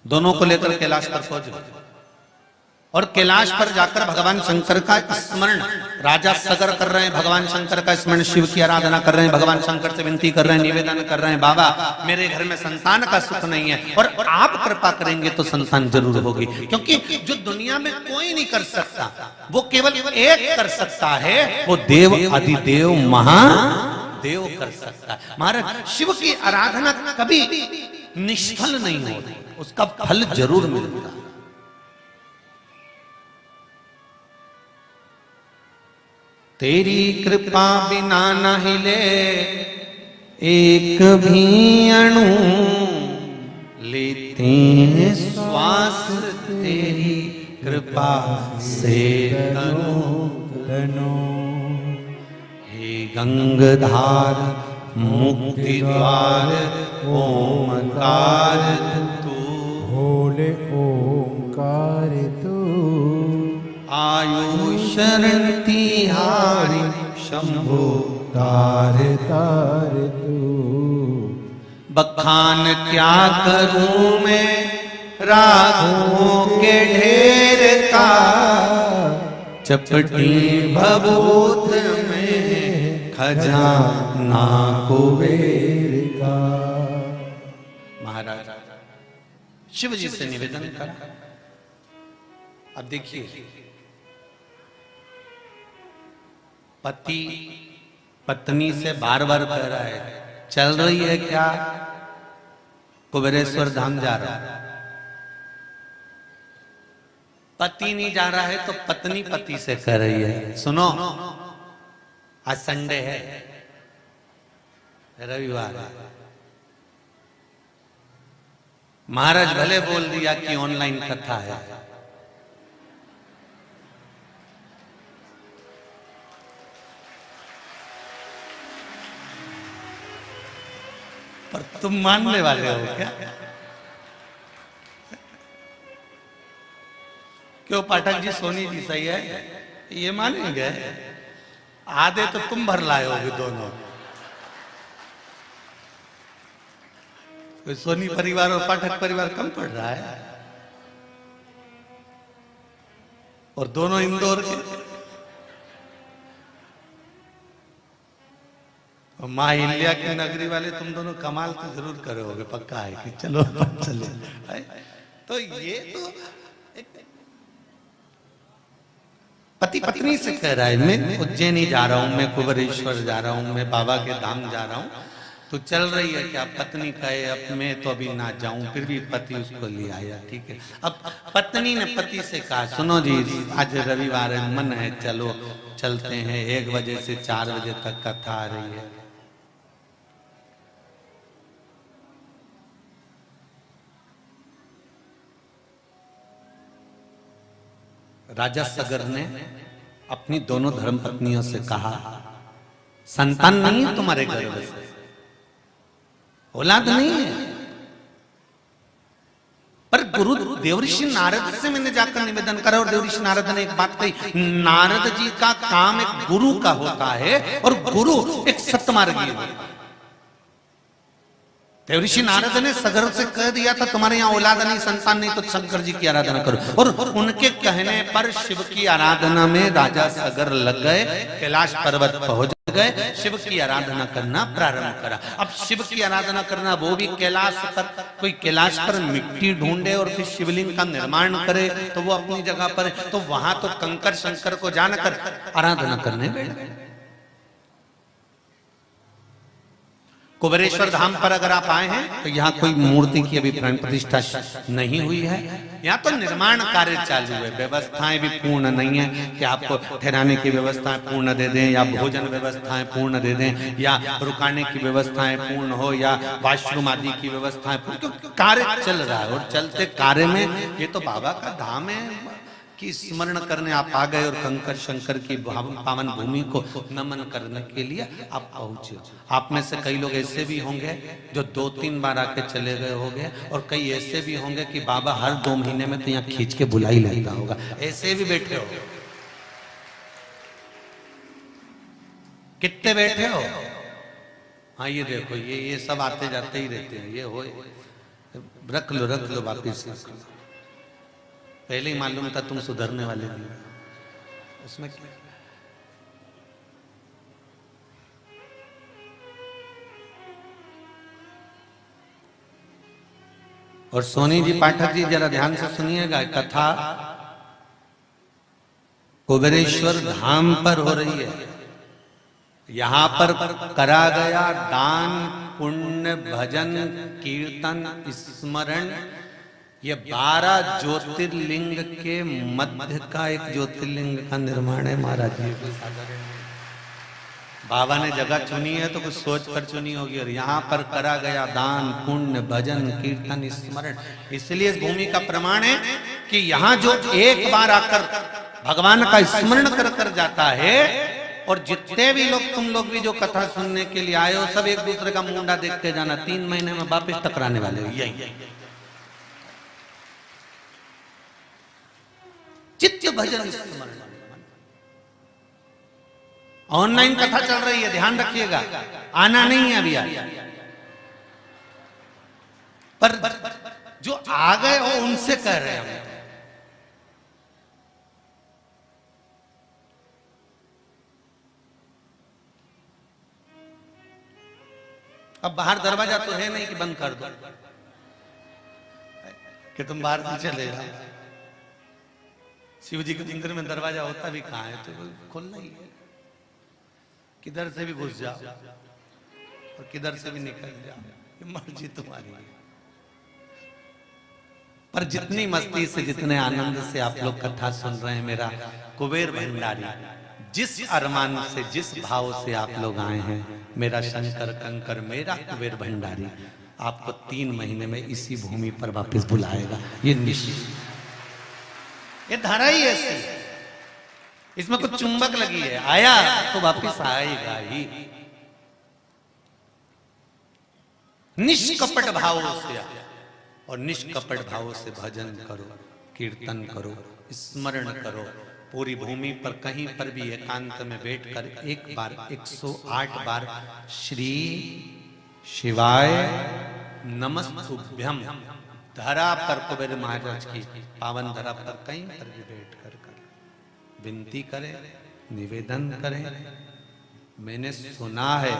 दोनों को लेकर कैलाश पर पहुंच गए और कैलाश पर जाकर भगवान शंकर का स्मरण राजा सगर कर रहे हैं। भगवान शंकर का स्मरण, शिव की आराधना कर रहे हैं, भगवान शंकर से विनती कर रहे हैं, निवेदन कर रहे हैं, बाबा मेरे घर में संतान का सुख नहीं है और आप कृपा करेंगे तो संतान जरूर होगी, क्योंकि जो दुनिया में कोई नहीं कर सकता वो केवल एक कर सकता है, वो देव अधिदेव महादेव कर सकता है। महाराज शिव की आराधना कभी निष्फल नहीं होती, उसका फल जरूर मिलता है। तेरी कृपा बिना न हिले एक भी अणु, लेते हैं श्वास तेरी कृपा से तनु। हे गंगाधार मुक्ति द्वार ओमकार तू, भोले ओंकार तू, आयुष शरण तिहारी शंभो तार तार तू। बखान क्या करूं मैं रागों के ढेर का, चपटी भभूत में खजाना कुबेर का। महाराज शिव जी से निवेदन करा। अब देखिए पति पत्नी से बार बार कह रहा है चल रही है क्या, कुबेरेश्वर धाम जा रहा है। पति नहीं जा रहा है तो पत्नी पति से कह रही है सुनो आज संडे है, रविवार है। महाराज भले बोल दिया कि ऑनलाइन कथा है, पर तुम मानने वाले हो क्या? क्यों पाठक जी, सोनी जी सही है, ये मानेंगे? आधे तो तुम भर लाए होगे दोनों। कोई सोनी परिवार और पाठक परिवार कम पड़ रहा है, और दोनों इंदौर के। और माँ हिल्या की नगरी वाले तुम दोनों कमाल तो जरूर करोगे, पक्का है कि चलो चलो। तो ये तो पति पत्नी से कह रहा है मैं उज्जैनी जा रहा हूं, मैं कुबेरेश्वर जा रहा हूं, मैं बाबा के धाम जा रहा हूं, तो चल रही है क्या? पत्नी कहे अब मैं तो अभी ना जाऊं, फिर भी पति उसको ले आया। ठीक है, अब पत्नी ने पति से कहा सुनो जी आज रविवार है, मन है चलो चलते हैं, 1 बजे से 4 बजे तक कथा आ रही है। राजा सगर ने अपनी दोनों धर्म पत्नियों से कहा संतान नहीं है तुम्हारे गर्भ से, औलाद नहीं है, पर गुरु देवऋषि नारद से मैंने जाकर निवेदन करा और देवऋषि नारद ने एक बात कही, नारद जी का काम एक गुरु का होता है और गुरु एक सत्यमार्गी होता है। देवऋषि नारद ने सगर से कह दिया था तुम्हारे यहाँ औलाद नहीं, संतान नहीं, तो शंकर जी की आराधना करो, और उनके कहने पर शिव की आराधना में राजा सगर लग गए, कैलाश पर्वत पहुंच गए, शिव की आराधना करना प्रारंभ करा। अब शिव की आराधना करना, वो भी कैलाश पर। कोई कैलाश पर मिट्टी ढूंढे और फिर शिवलिंग का निर्माण करे तो वो अपनी जगह पर, तो वहां तो कंकर शंकर को जानकर आराधना करने बैठ गए। कुबेरेश्वर धाम पर अगर आप आए हैं तो यहाँ कोई मूर्ति की अभी प्राण प्रतिष्ठा नहीं हुई है। यहाँ तो निर्माण कार्य चालू है, व्यवस्थाएं भी पूर्ण नहीं है कि आपको ठहराने की व्यवस्थाएं पूर्ण दे दें, या भोजन व्यवस्थाएं पूर्ण दे दें, या रुकाने की व्यवस्थाएं पूर्ण हो, या वॉशरूम आदि की व्यवस्थाएं पूर्ण, क्योंकि कार्य चल रहा है। और चलते कार्य में ये तो बाबा का धाम है कि स्मरण करने आप आ गए और कंकर शंकर की पावन भूमि को नमन करने के लिए आप पहुंचे। आप में से कई लोग ऐसे भी होंगे जो 2-3 बार आके चले गए होंगे, और कई ऐसे भी होंगे कि बाबा हर 2 महीने में तो यहाँ खींच के बुला ही लेता होगा, ऐसे भी बैठे हो। कितने बैठे हो? हाँ ये देखो, ये सब आते जाते ही रहते हैं। ये हो, रख लो वापिस रख लो। पहले ही मालूम था तुम सुधरने वाले नहीं, उसमें क्या। और सोनी जी पाठक जी जरा ध्यान से सुनिएगा, कथा कुबेरेश्वर धाम पर हो रही है। यहां पर करा गया दान पुण्य भजन कीर्तन स्मरण, ये 12 ज्योतिर्लिंग के मध्य का एक ज्योतिर्लिंग का निर्माण है महाराज जी। बाबा ने जगह चुनी है तो कुछ सोच कर चुनी होगी, और यहाँ पर करा गया दान पुण्य भजन कीर्तन स्मरण। इसलिए इस भूमि का प्रमाण है कि यहाँ जो एक बार आकर भगवान का स्मरण कर कर जाता है, और जितने भी लोग, तुम लोग भी जो कथा सुनने के लिए आए हो, सब एक दूसरे का मुंडा देख के जाना, 3 महीने में वापिस टकराने वाले हो। यही चित्त भजन स्मरण। ऑनलाइन कथा चल रही है, ध्यान रखिएगा, आना नहीं है अभी पर जो आ गए हो उनसे कह रहे हैं हम। अब बाहर दरवाजा तो है नहीं कि बंद कर दो कि तुम बाहर से चले जाओ। शिव जी के मंदिर में दरवाजा होता भी कहाँ है, तो खुलना ही है। किधर से भी घुस जाओ और किधर से भी निकल जाओ, ये मर्जी तुम्हारी है। पर जितनी मस्ती से, जितने आनंद से आप लोग कथा सुन रहे हैं, मेरा कुबेर भंडारी, जिस अरमान से, जिस भाव से आप लोग आए हैं, मेरा शंकर कंकर, मेरा कुबेर भंडारी आपको 3 महीने में इसी भूमि पर वापस बुलाएगा। ये निश्चित, ये धारा ही ऐसी, इसमें कुछ चुंबक लगी है, आया तो वापस आएगा ही। निष्कपट भावों से और निष्कपट भावों से भजन करो, कीर्तन करो, स्मरण करो। पूरी भूमि पर कहीं पर भी एकांत में बैठकर एक बार 108 बार श्री शिवाय नमस्तुभ्यम धरा पर कुबेर महाराज की पावन धरा पर कहीं पर भी बैठ कर विनती करें, निवेदन करें। मैंने सुना है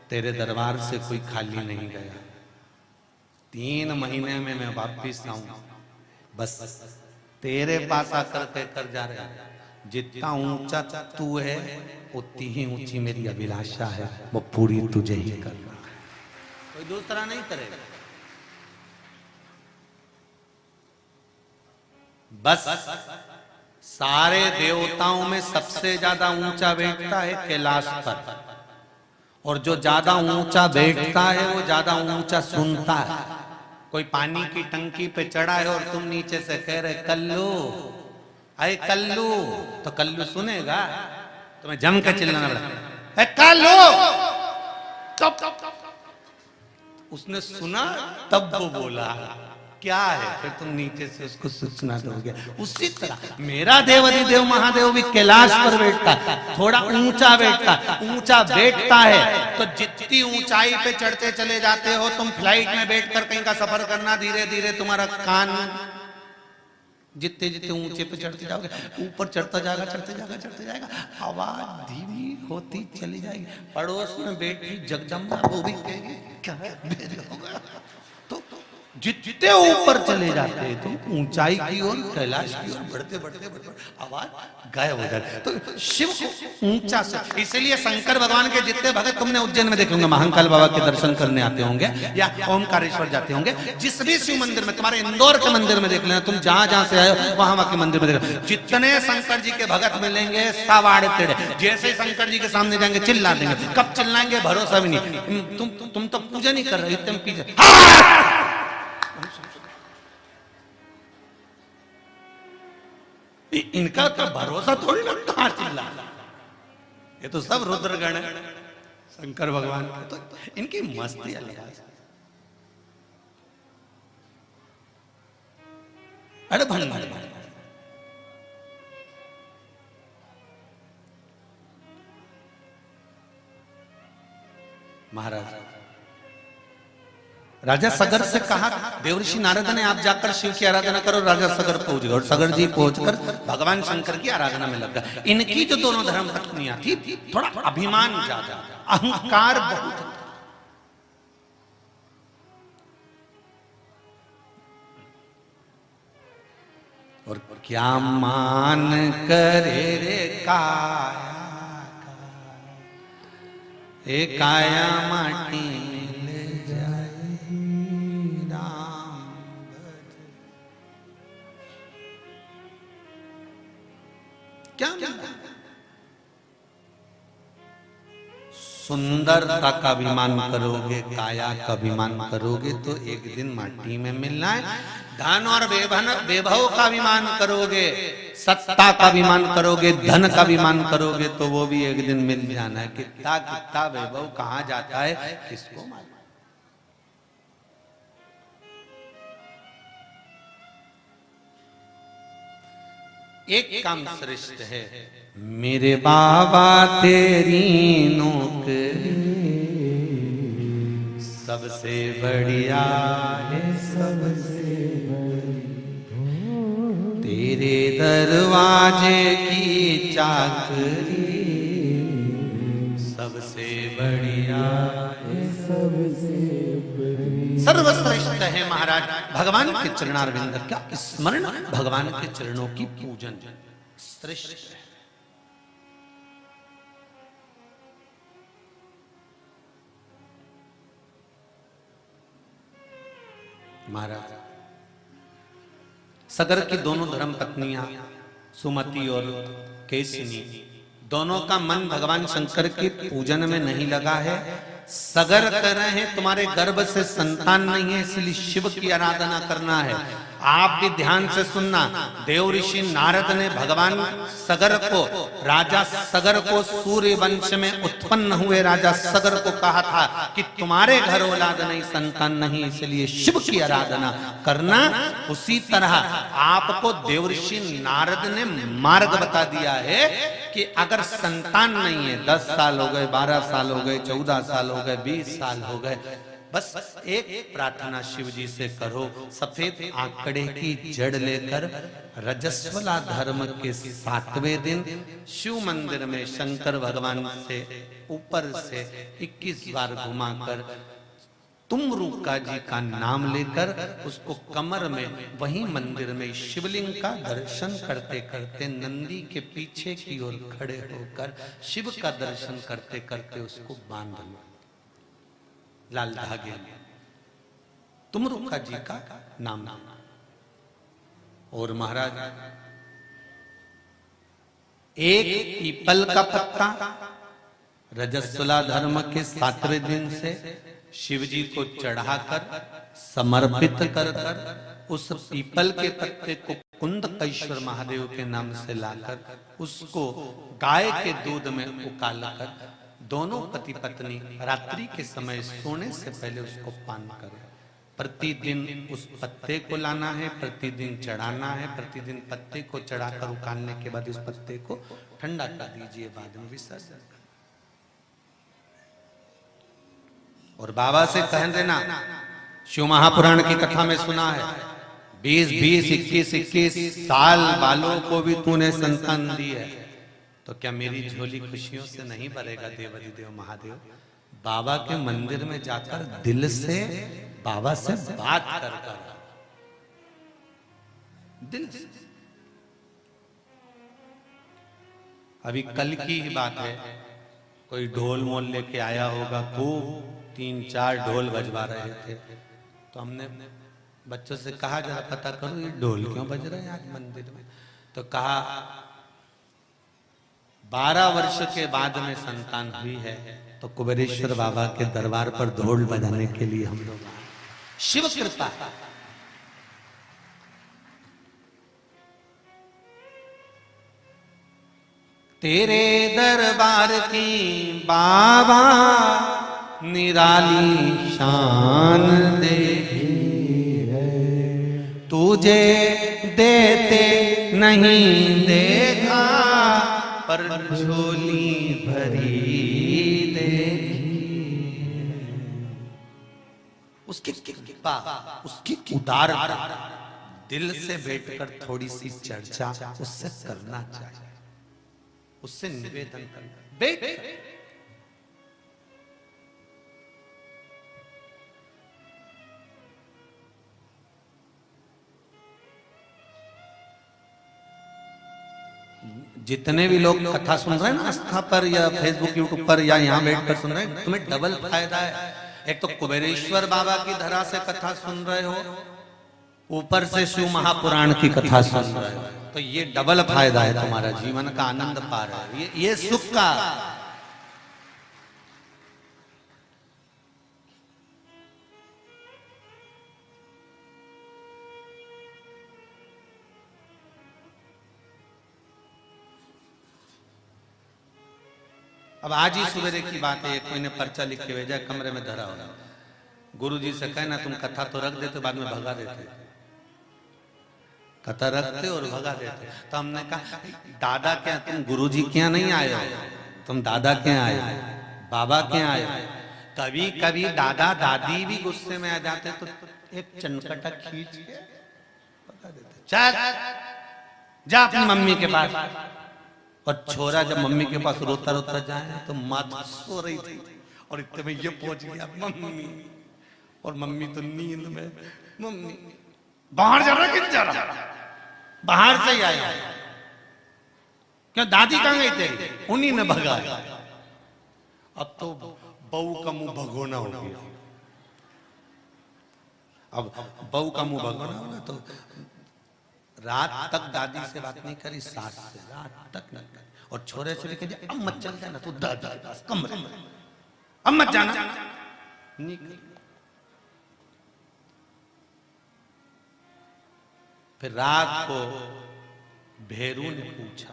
तेरे दरबार से कोई खाली नहीं गया, 3 महीने में मैं वापिस आऊं, बस तेरे पास आकर कहकर जा रहे हैं। जितना ऊंचा तू है उतनी ही ऊंची मेरी अभिलाषा है, वो पूरी तुझे ही करना, कोई दूसरा नहीं करेगा। बस सारे देवताओं में सबसे ज्यादा ऊंचा बैठता है कैलाश पर, और जो ज्यादा ऊंचा बैठता है वो ज्यादा ऊंचा सुनता है। कोई पानी की टंकी पे चढ़ा है और तुम नीचे से कह रहे कल्लू, अरे कल्लू, तो कल्लू सुनेगा? तुम्हें जम के चिल्लाना पड़ा, कल्लू। उसने सुना तब वो बोला क्या है, फिर तुम नीचे से उसको सूचना दोगे। उसी तरह मेरा देव अधिदेव महादेव भी कैलाश पर बैठता है, थोड़ा ऊंचा बैठता है। ऊंचा बैठता है तो जितनी ऊंचाई पे चढ़ते चले जाते हो, तुम फ्लाइट में बैठकर कहीं का सफर करना, धीरे धीरे तुम्हारा कान जितने जितने ऊंचे पे चढ़ते जाओगे, ऊपर चढ़ता जाएगा, चढ़ते जाएगा, आवाज धीमी होती चली जाएगी। पड़ोस में बैठी जगदम्बा वो भी कहेगी क्या होगा। तो जितने ऊपर चले जाते हैं तो ऊंचाई की ओर, कैलाश की ओर बढ़ते बढ़ते आवाज गायब हो जाती है। तो शिव को ऊंचा से, इसलिए शंकर भगवान के जितने भगत तुमने उज्जैन में देखे होंगे, महाकाल बाबा के दर्शन करने आते होंगे या ओमकारेश्वर जाते होंगे, जिस भी शिव मंदिर में, तुम्हारे इंदौर के मंदिर में देख लेना, तुम जहां जहां से आए हो वहां के मंदिर में देख लेना, जितने शंकर जी के भगत मिलेंगे सब आड़े टेढ़े, जैसे शंकर जी के सामने जाएंगे चिल्ला देंगे, कब चिल्लाएंगे भरोसा भी नहीं। तुम तो पूजा नहीं कर रहे, तुम पीछे इनका तो भरोसा थोड़ी ना, कहां चिल्ला, ये तो सब रुद्रगण है शंकर भगवान के, तो इनकी मस्ती अलग है। अरे भंग महाराज राजा सगर से कहा, देवर्षि नारद ने आप जाकर शिव की आराधना करो। राजा सगर पहुंच गए और सगर जी पहुंचकर भगवान शंकर की आराधना में लग गए। इनकी जो दोनों धर्म पत्नियां थी, थोड़ा अभिमान ज्यादा, अहंकार बहुत था। और क्या मान करे रे काया, काया माटी क्या सुंदरता का अभिमान करोगे, काया का अभिमान करोगे तो एक दिन माटी में मिलना है। धन और वैभव का अभिमान करोगे, सत्ता का अभिमान करोगे, धन का अभिमान करोगे तो वो भी एक दिन मिल जाना है। कितना कितना वैभव कहाँ जाता है किसको मालूम। एक काम श्रेष्ठ है, मेरे बाबा तेरी नौकरी सबसे बढ़िया है, सबसे तेरे दरवाजे की चाकरी सबसे बढ़िया है, सबसे सर्वश्रेष्ठ है महाराज भगवान के चरणारविंद का स्मरण, भगवान के चरणों की पूजन श्रेष्ठ है। महाराज सगर की दोनों धर्म पत्नियां सुमति और केसनी, दोनों का मन भगवान शंकर के पूजन में नहीं लगा है। सगर कह रहे हैं तुम्हारे गर्भ से संतान नहीं है, इसलिए शिव की आराधना करना है। आप भी ध्यान से सुनना, देव ऋषि नारद ने भगवान सगर को, राजा सगर को, सूर्य वंश में उत्पन्न हुए राजा सगर को कहा था कि तुम्हारे घर औलाद नहीं, संतान नहीं, इसलिए शिव की आराधना करना। उसी तरह आपको देव ऋषि नारद ने मार्ग बता दिया है कि अगर संतान नहीं है, 10 साल हो गए, 12 साल हो गए, 14 साल हो गए, 20 साल हो गए, बस एक प्रार्थना शिव जी से करो, सफेद आंकड़े की जड़ लेकर रजस्वला धर्म के 7वें दिन शिव मंदिर में शंकर भगवान से ऊपर से 21 बार घुमाकर तुमरुका जी का नाम लेकर उसको कमर में वहीं मंदिर में शिवलिंग का दर्शन करते करते नंदी के पीछे की ओर खड़े होकर शिव का दर्शन करते करते उसको बांध लो लाल धागे में, तुमरुका जी का नाम। और महाराज एक पीपल का पत्ता रजस्वला धर्म के 7वें दिन से शिव जी को चढ़ाकर समर्पित कर उस पीपल के पत्ते को कुंदकेश्वर महादेव के नाम से लाकर उसको गाय के दूध में उकालकर दोनों पति पत्नी रात्रि के समय सोने से पहले उसको पान करें। प्रतिदिन उस पत्ते को लाना है, प्रतिदिन चढ़ाना है, प्रतिदिन पत्ते को चढ़ाकर उकालने के बाद उस पत्ते को ठंडा कर दीजिए, बाद में विसर्जन कर। और बाबा से कह देना, शिव महापुराण की कथा में सुना है, 20-20, 21-21 साल वालों को भी तूने संतान दी है, तो क्या मेरी झोली खुशियों से नहीं भरेगा देवाधिदेव महादेव? बाबा के मंदिर में जाकर दिल से बाबा से बात कर दिल से। अभी कल की ही बात है, कोई ढोल मोल लेके आया होगा, खूब 3-4 ढोल बजवा रहे थे, तो हमने बच्चों से कहा जरा पता करो ये ढोल क्यों बज रहे हैं आज मंदिर में। तो कहा 12 वर्ष के बाद में संतान हुई है, तो कुबेरेश्वर बाबा के दरबार पर ढोल बजाने के लिए हम लोग, शिव कृपा। तेरे दरबार की बाबा निराली शान देखी है, तुझे देते नहीं देखा पर झोली भरी देखी। उसकी कृपा, उसकी उदारता, दिल से बैठकर थोड़ी सी चर्चा उससे करना चाहिए, उससे निवेदन करना। बैठ जितने भी लोग कथा सुन रहे हैं ना आस्था पर या फेसबुक यूट्यूब पर या यहाँ बैठकर सुन रहे हैं, तुम्हें डबल फायदा है। एक तो कुबेरेश्वर बाबा की धरा से कथा सुन रहे हो, ऊपर से शिव महापुराण की कथा सुन रहे हो, तो ये डबल फायदा है, तुम्हारा जीवन का आनंद पा रहे हो, ये सुख का। अब आज ही सवेरे की बात है, कोई ने पर्चा लिख के भेजा, कमरे में धरा होगा, गुरुजी से कहना तुम कथा तो रख देते, बाद में भगा देते, कथा रखते और भगा देते। तो हमने कहा दादा क्या तुम गुरुजी क्या नहीं आए हो, तुम दादा क्या आए हो, बाबा क्या आए हो। कभी कभी दादा दादी भी गुस्से में आ जाते तो एक चनकटा खींच के भगा देते, चल जा अपनी मम्मी के पास। और छोरा जब मम्मी के पास रोता रोता जाए तो माता सो रही थी और इतने में ये पहुंच गया मम्मी, और मम्मी तो नींद में, मम्मी बाहर जा रहा, किधर जा रहा, बाहर से ही आया, क्या दादी कहां गई तेरी, उन्हीं ने भगाया। अब तो बहू का मुंह भगोना हो गया, अब बहू का मुंह भगोना होगा तो रात तक दादी से बात नहीं करी, सास से रात तक नहीं करी, और छोरे से भी कह अब मत चल जाना तू दादी के पास कमरे में, अब मत जाना, निकल। फिर रात को भेरू ने पूछा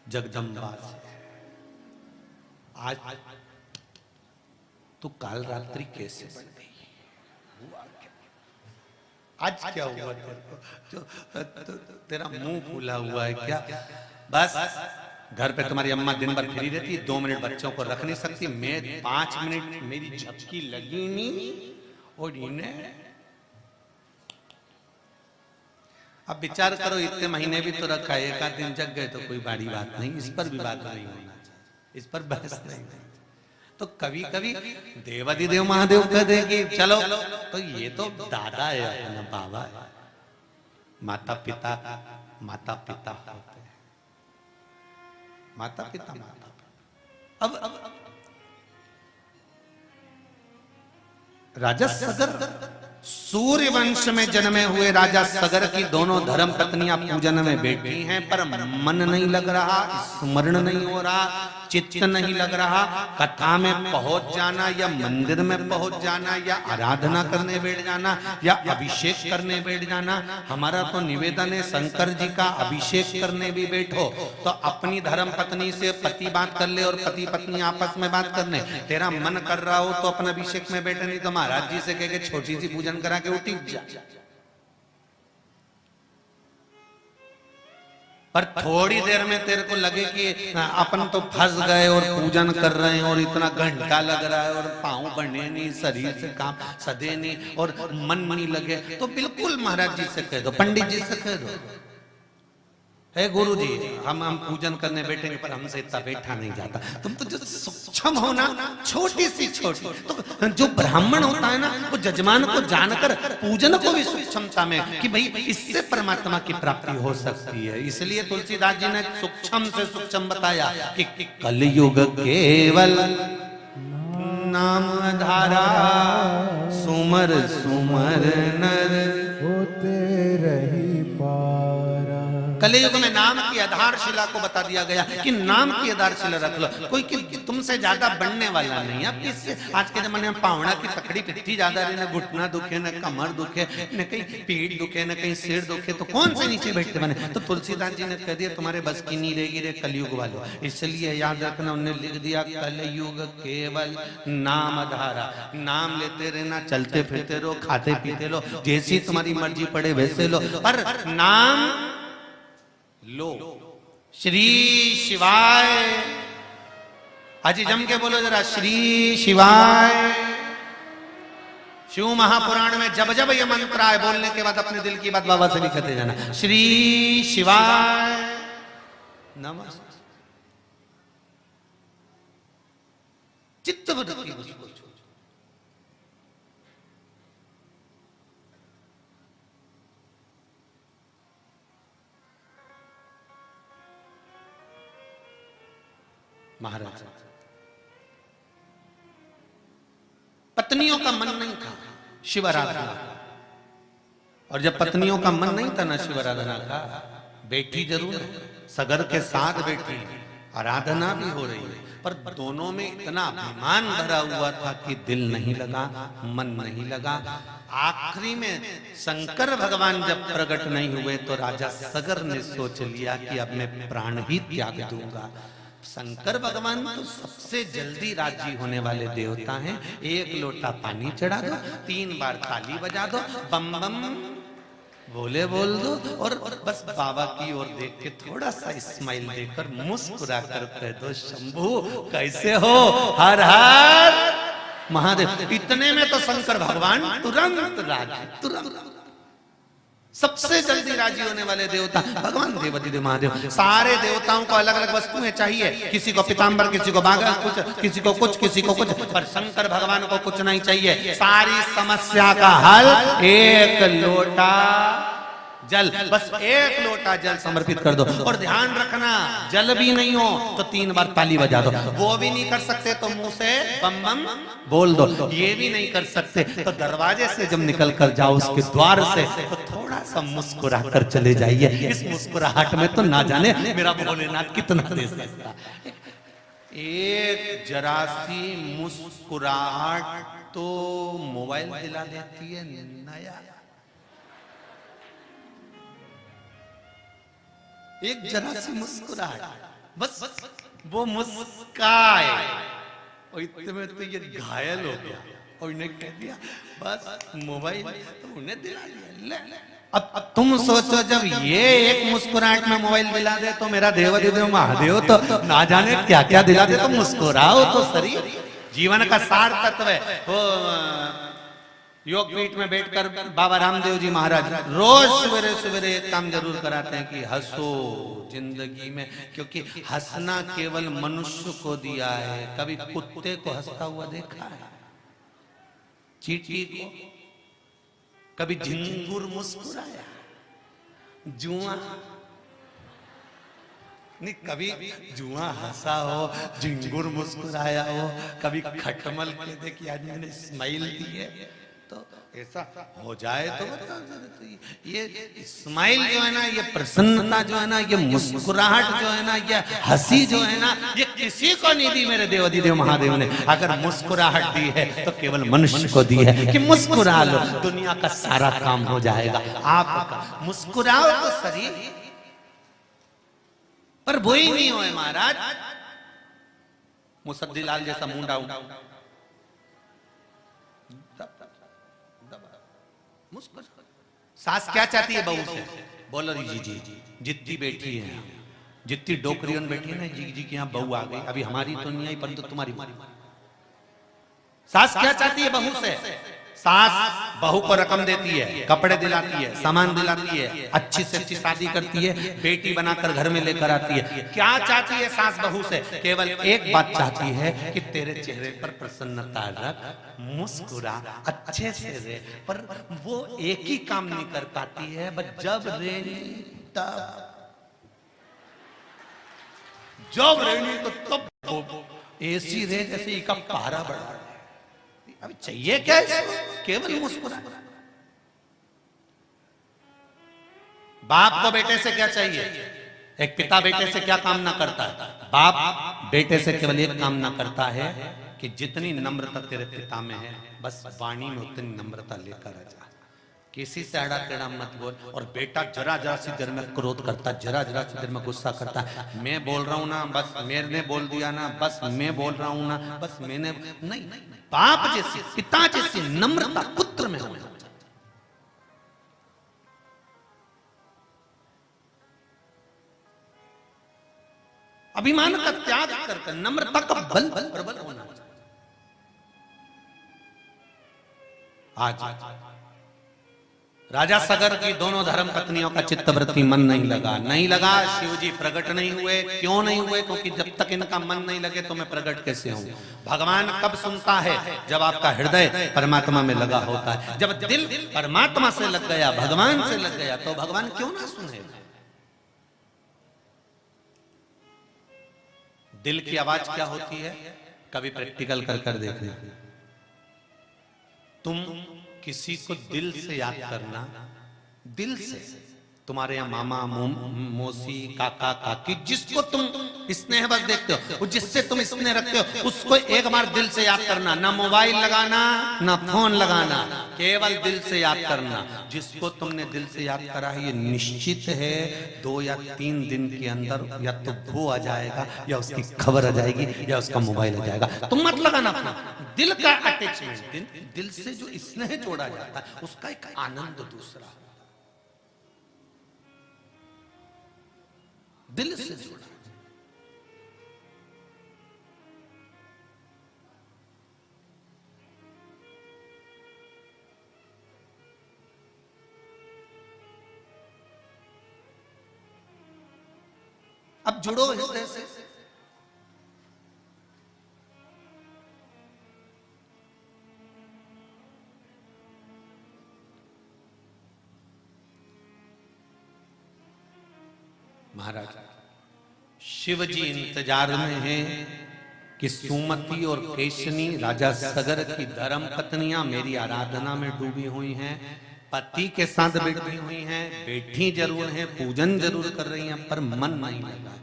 जगदम्बा से, आज तू काल रात्रि कैसे बन गई, आज क्या हुआ तेरे को, तेरा मुंह फूला हुआ है क्या। बस घर पे तुम्हारी अम्मा दिन भर फ्री रहती, 2 मिनट बच्चों को रख नहीं सकती, मैं 5 मिनट मेरी झपकी लगी नहीं, और इन्हें अब विचार करो, इतने महीने भी तो रखा है, एक आध दिन जग गए तो कोई बड़ी बात नहीं, इस पर विवाद नहीं होना चाहिए, इस पर बहस नहीं। तो कभी कभी देवाधिदेव महादेव कह दे कि चलो, तो ये तो दादा है अपना, बाबा है, माता पिता होते हैं, माता पिता। अब राजा सगर, सूर्य वंश में जन्मे हुए राजा सगर की दोनों धर्म पत्नियां पूजन में बैठी हैं, पर मन नहीं लग रहा, स्मरण नहीं हो रहा, चित्त नहीं लग रहा। कथा में पहुंच जाना या मंदिर में पहुंच जाना या आराधना करने बैठ जाना या अभिषेक करने बैठ जाना, हमारा तो निवेदन है शंकर जी का अभिषेक करने भी बैठो तो अपनी धर्म पत्नी से पति बात कर ले और पति पत्नी आपस में बात कर ले। तेरा मन कर रहा हो तो अपना अभिषेक में बैठे, नहीं तो महाराज जी से कह के छोटी सी पूजन करा के उठी जा। पर थोड़ी देर में तेरे को लगे कि अपन तो फंस गए और पूजन कर रहे हैं और इतना घंटा लग रहा है और पांव बने नहीं, शरीर से काम सदे नहीं और मन नहीं लगे, तो बिल्कुल महाराज जी से कह दो, पंडित जी से कह दो, हे गुरु जी हम पूजन करने बैठेंगे पर हमसे इतना बैठा नहीं जाता। तुम तो जो सूक्ष्म हो ना, छोटी सी छोटी, तो जो ब्राह्मण होता है ना वो जजमान को जानकर पूजन को भी सूक्ष्मता में कि भाई इससे परमात्मा की प्राप्ति हो सकती है। इसलिए तुलसीदास जी ने सूक्ष्म से सूक्ष्म बताया कि कलयुग केवल नाम धारा, सुमर सुमर नर होते रही पारा। कलयुग में नाम की आधारशिला को बता दिया गया कि नाम की आधारशिला रख लो। कोई कि तुमसे ज्यादा बढ़ने वाला नहीं। अब इससे आज के जमाने में पावड़ा की तकड़ी कितनी ज्यादा रही, न घुटना दुखे, न कमर दुखे, न कहीं पीठ दुखे, न कहीं सिर दुखे, तो कौन से नीचे बैठते बने। तो तुलसीदास जी ने कह दिया तुम्हारे बस की नहीं रहेगी रे कलयुग वालों। इसलिए याद रखना, उन्होंने लिख दिया कलयुग केवल नाम धारा। नाम लेते रहना, चलते फिरते रहो, खाते पीते लो, जैसी तुम्हारी मर्जी पड़े वैसे लो, पर नाम लो। श्री शिवाय, अजी जम के बोलो जरा, श्री शिवाय। शिव महापुराण में जब जब ये मंत्र आए बोलने के बाद अपने दिल की बात बाबा से भी कहते जाना, श्री शिवाय नमः। चित्तवृत्ति उसको महाराज। पत्नियों का मन नहीं था शिव आराधना, और जब पत्नियों का मन नहीं था ना शिव आराधना का, बेटी जरूर है, सगर के साथ बेटी, आराधना भी हो रही है, पर दोनों में इतना अभिमान भरा हुआ था कि दिल नहीं लगा, मन नहीं लगा। आखिरी में शंकर भगवान जब प्रकट नहीं हुए तो राजा सगर ने सोच लिया कि अब मैं प्राण ही त्याग दूंगा। शंकर भगवान तो सबसे जल्दी राजी होने वाले देवता हैं। एक लोटा पानी चढ़ा दो, 3 बार ताली बजा दो, बम बम बोले बोल दो, और बस बाबा की ओर देख के थोड़ा सा स्माइल देकर मुस्कुरा कर कह दो, शंभू कैसे हो, हर हर महादेव। इतने में तो शंकर भगवान तुरंत राजी, तुरंत सबसे जल्दी राजी होने वाले देवता भगवान देवाधिदेव महादेव। सारे देवताओं को अलग अलग वस्तुएं चाहिए, किसी को पीताम्बर, किसी को बागा, कुछ किसी को कुछ, किसी को कुछ, पर शंकर भगवान को कुछ नहीं चाहिए। सारी समस्या का हल एक लोटा जल, बस एक लोटा जल समर्पित कर दो। और ध्यान रखना, जल भी नहीं हो तो 3 बार ताली बजा दो, वो भी नहीं कर सकते तो मुंह से बम बम बोल दो, ये भी नहीं कर सकते तो दरवाजे से जब निकल कर जाओ उसके द्वार से तो थोड़ा सा मुस्कुरा कर चले जाइए। इस मुस्कुराहट में तो ना जाने मेरा भोलेनाथ कितना दे सकता। एक जरा सी मुस्कुराहट तो मोबाइल दिला देती है नया। एक जरा सी मुस्कुराहट, बस वो मुस्काए और इतने में तो ये घायल हो गया और इन्हें कह दिया बस मोबाइल, तो उन्हें दिला दिया। अब तुम सोचो, जब ये एक मुस्कुराहट में मोबाइल दिला दे तो मेरा देवाधिदेव महादेव तो ना जाने क्या क्या दिला दे। तो मुस्कुराओ तो सही, जीवन का सार तत्व है। वो योग पीठ में बैठकर बाबा रामदेव जी महाराज रोज सवेरे सवेरे एक काम जरूर कराते हैं कि हंसो जिंदगी में, क्योंकि हंसना केवल मनुष्य को दिया है। कभी कुत्ते को हंसता हुआ देखा है? चींटी को? कभी झिंगुर मुस्कुराया? जुआ नहीं, कभी जुआ हंसा हो, झिंगुर मुस्कुराया हो, कभी खटमल के देखिए आदमी ने स्माइल दी है, तो ऐसा हो जाए तो बता। तो ये स्माइल जो है ना, ये प्रसन्नता जो है ना, ये मुस्कुराहट जो है ना, ये हंसी जो है ना, ये किसी को नहीं दी मेरे देवाधिदेव महादेव ने। अगर मुस्कुराहट दी है तो केवल मनुष्य को दी है कि मुस्कुरा लो, दुनिया का सारा काम हो जाएगा आपका। मुस्कुराओ तो सही, पर वो ही नहीं होए महाराज। मुसद्दीलाल जैसा मुंडा मुस्कुरा, सास क्या चाहती है बहू से? बोलो जी जी जितनी बैठी है, जितनी डोकरियन बैठी है ना, जी जी की यहाँ बहू आ गई, अभी हमारी तो नहीं आई परंतु तुम्हारी। सास क्या चाहती है बहू से? सास बहू को रकम देती है, कपड़े दिलाती है, सामान दिलाती है, अच्छी से अच्छी शादी करती है, बेटी बनाकर घर में लेकर आती है। क्या चाहती है सास बहू से? केवल एक बात चाहती है कि तेरे चेहरे पर प्रसन्नता रख, मुस्कुरा, अच्छे से रहे। पर वो एक ही काम नहीं कर पाती है, बस जब रेनी तो तब ऐसी रे जैसे इसका पारा बढ़ा। अभी चाहिए क्या इसको? केवल मुस्कुरा। बाप को बेटे से क्या चाहिए? एक पिता बेटे से क्या कामना करता है? बाप बेटे से केवल एक कामना करता है कि जितनी नम्रता तेरे पिता में है, बस वाणी में उतनी नम्रता लेकर आ जा, किसी से अड़ा टेढ़ा मत बोल। और बेटा जरा जरा सी देर में क्रोध करता, जरा जरा सी देर में गुस्सा करता। मैं बोल रहा हूं ना, बस मैंने बोल दिया ना, बस मैं बोल रहा हूं ना, बस मैंने नहीं। बाप जैसी, पिता जैसी नम्रता पुत्र में होना चाहिए। अभिमान का त्याग करके नम्रता का बल प्रबल होना चाहिए। आज राजा सगर की दोनों धर्म पत्नियों का चित्तवृत्ति मन नहीं लगा। शिव जी प्रकट नहीं हुए। क्यों नहीं हुए? क्योंकि जब तक इनका मन नहीं लगे तो मैं प्रकट कैसे हूं? भगवान कब सुनता है? जब आपका हृदय परमात्मा में लगा होता है। जब दिल परमात्मा से लग गया, भगवान से लग गया, तो भगवान क्यों ना सुनेगा? दिल की आवाज क्या होती है? कभी प्रैक्टिकल कर देखना। तुम किसी को दिल से याद करना, दिल से। तुम्हारे यहाँ मामा, मौसी, काका, काकी, जिसको तुम स्नेह बस देखते हो, जिससे तुम स्नेह रखते हो, उसको एक बार दिल से याद करना। ना मोबाइल लगाना, ना फोन लगाना, केवल दिल से याद करना। जिसको तुमने दिल से याद करा है, ये निश्चित है 2 या 3 दिन के अंदर या तो वो आ जाएगा, या उसकी खबर आ जाएगी, या उसका मोबाइल आ जाएगा। तुम मत लगाना अपना दिल का अटैचमेंट। दिल से जो स्नेह जोड़ा जाता है, उसका एक आनंद दूसरा, दिल से जुड़ा। अब जुड़ो हृदय से। महाराज शिव जी इंतजार में हैं कि सुमति और केशनी राजा सगर की धर्म पत्नियां मेरी आराधना में डूबी हुई हैं, पति के साथ बैठी हुई हैं, बैठी जरूर हैं, पूजन जरूर कर रही हैं, पर मन नहीं लगा।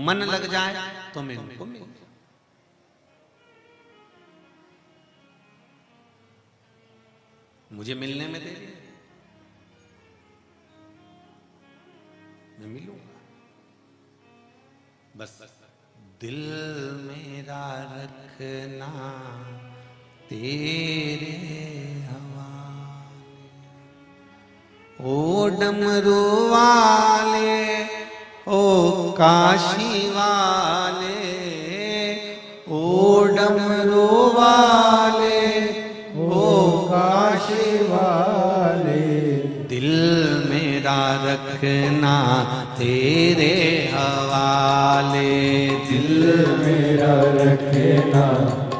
मन लग जाए तो मैं उनको मिल जाऊं। मुझे मिलने में देरी है, मैं मिलूंगा। बस दिल मेरा रखना तेरे हवाले, ओ डमरू वाले, ओ काशी वाले, ओ डमरू वाले, ओ काशी वाले, दिल मेरा रखना तेरे हवाले, दिल मेरा रखना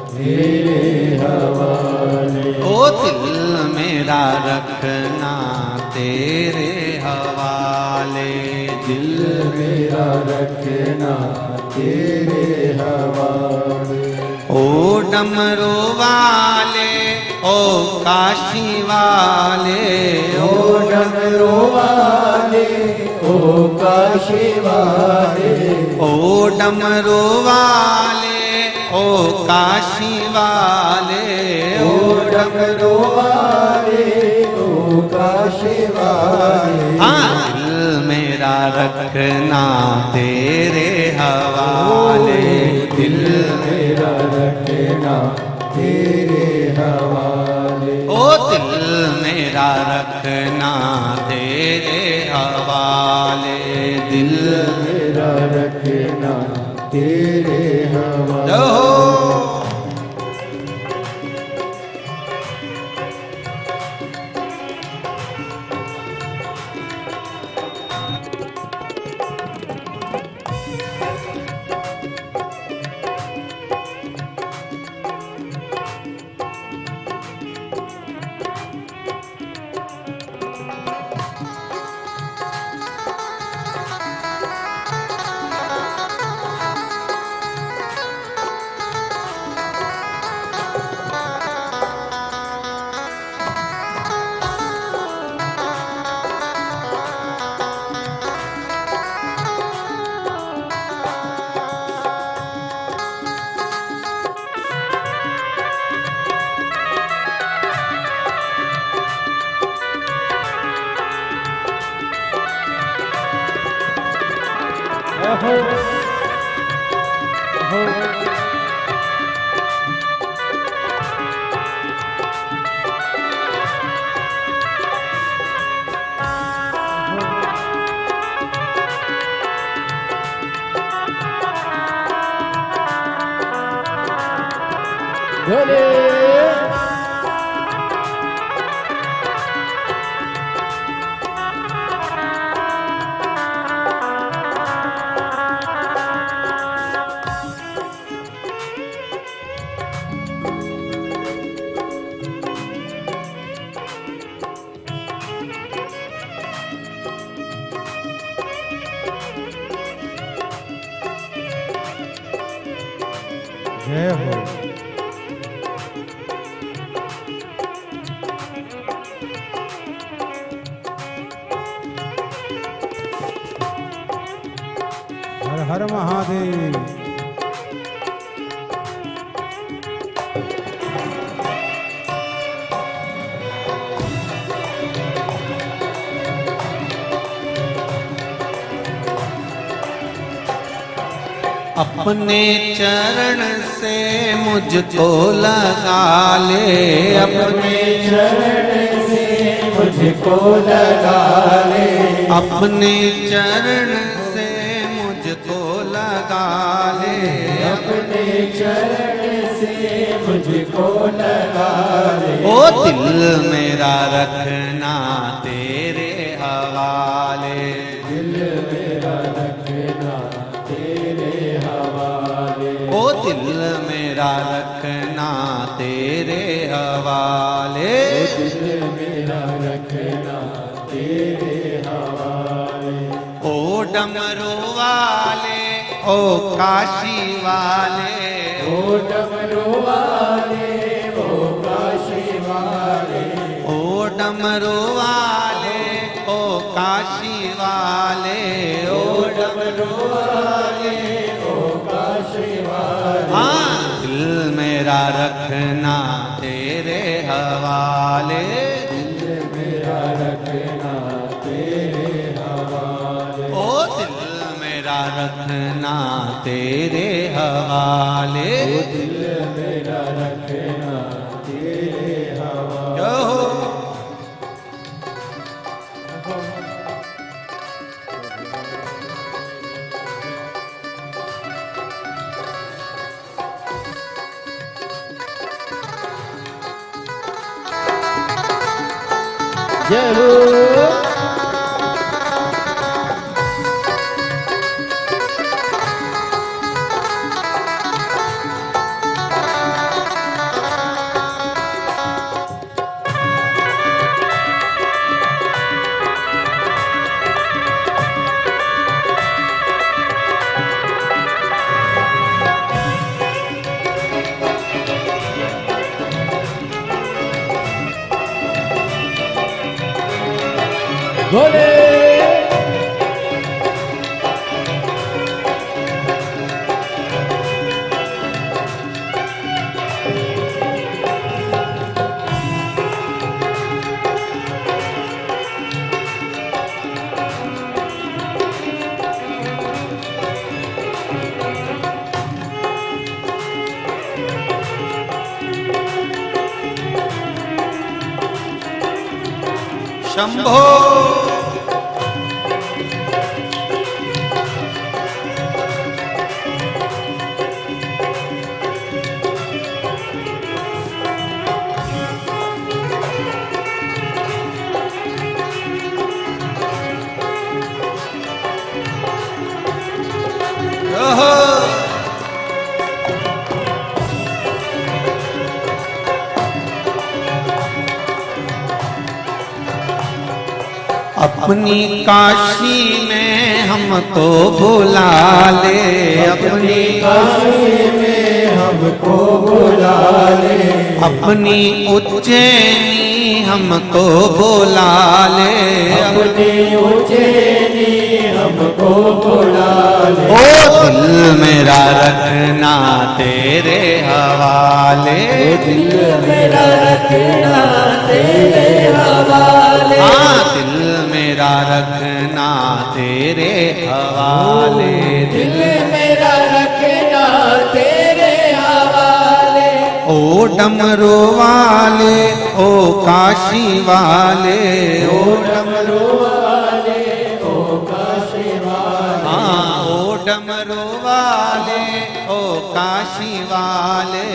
तेरे हवाले, ओ दिल मेरा रखना तेरे हवाले, दिल मेरा रखना तेरे हवाले, ओ डमरू वाले, ओ काशी वाले, ओ डमरू वाले, ओ काशी वाले, ओ डमरू वाले, ओ काशी वाले, ओ डमरू वाले, ओ काशी वाले, हाँ दिल मेरा रखना तेरे हवाले, दिल मेरा रखना तेरे हवाले, ओ दिल मेरा मेरा रखना तेरे हवाले, दिल मेरा रखना तेरे हवाले। जो भोले जय हो। हर हर महादेव। अपने चरण से मुझको लगा ले, अपने चरण से मुझको लगा ले, अपने चरण से मुझको लगा ले, अपने चरण से मुझको लगा ले। ओ दिल मेरा रखना तेरे हवाले, दिल मेरा रखना तेरे हवाले, ओ दिल मेरा रखना तेरे हवाले, दिल मेरा रखना तेरे हवाले। ओ डमरू वाले, ओ काशी वाले, ओ डमरू वाले, ओ काशी वाले, ओ डमरू वाले, ओ काशी वाले, ओ डमरू वाले, ओ काशी वाले। हाँ दिल मेरा रखना तेरे हवाले, दिल मेरा रखना तेरे हवाले, ओ दिल मेरा रखना तेरे हवाले, दिल मेरा रखना तेरे हवाले। जो जय हो। भोले शंभो अपनी काशी में हमको बुला ले, अपनी काशी में हमको बुला ले, अपनी उज्जैनी हमको बुला ले, अपनी उज्जैनी हमको बुला ले। ओ दिल मेरा रखना तेरे हवाले, दिल मेरा रखना तेरे हवाले, हाँ दिल मेरा रखना तेरे हवाले, दिल मेरा रखना तेरे हवाले। ओ डमरू वाले ओ काशी वाले, ओ डमरू वाले ओ काशी वाले, हाँ ओ डमरू वाले ओ काशी वाले,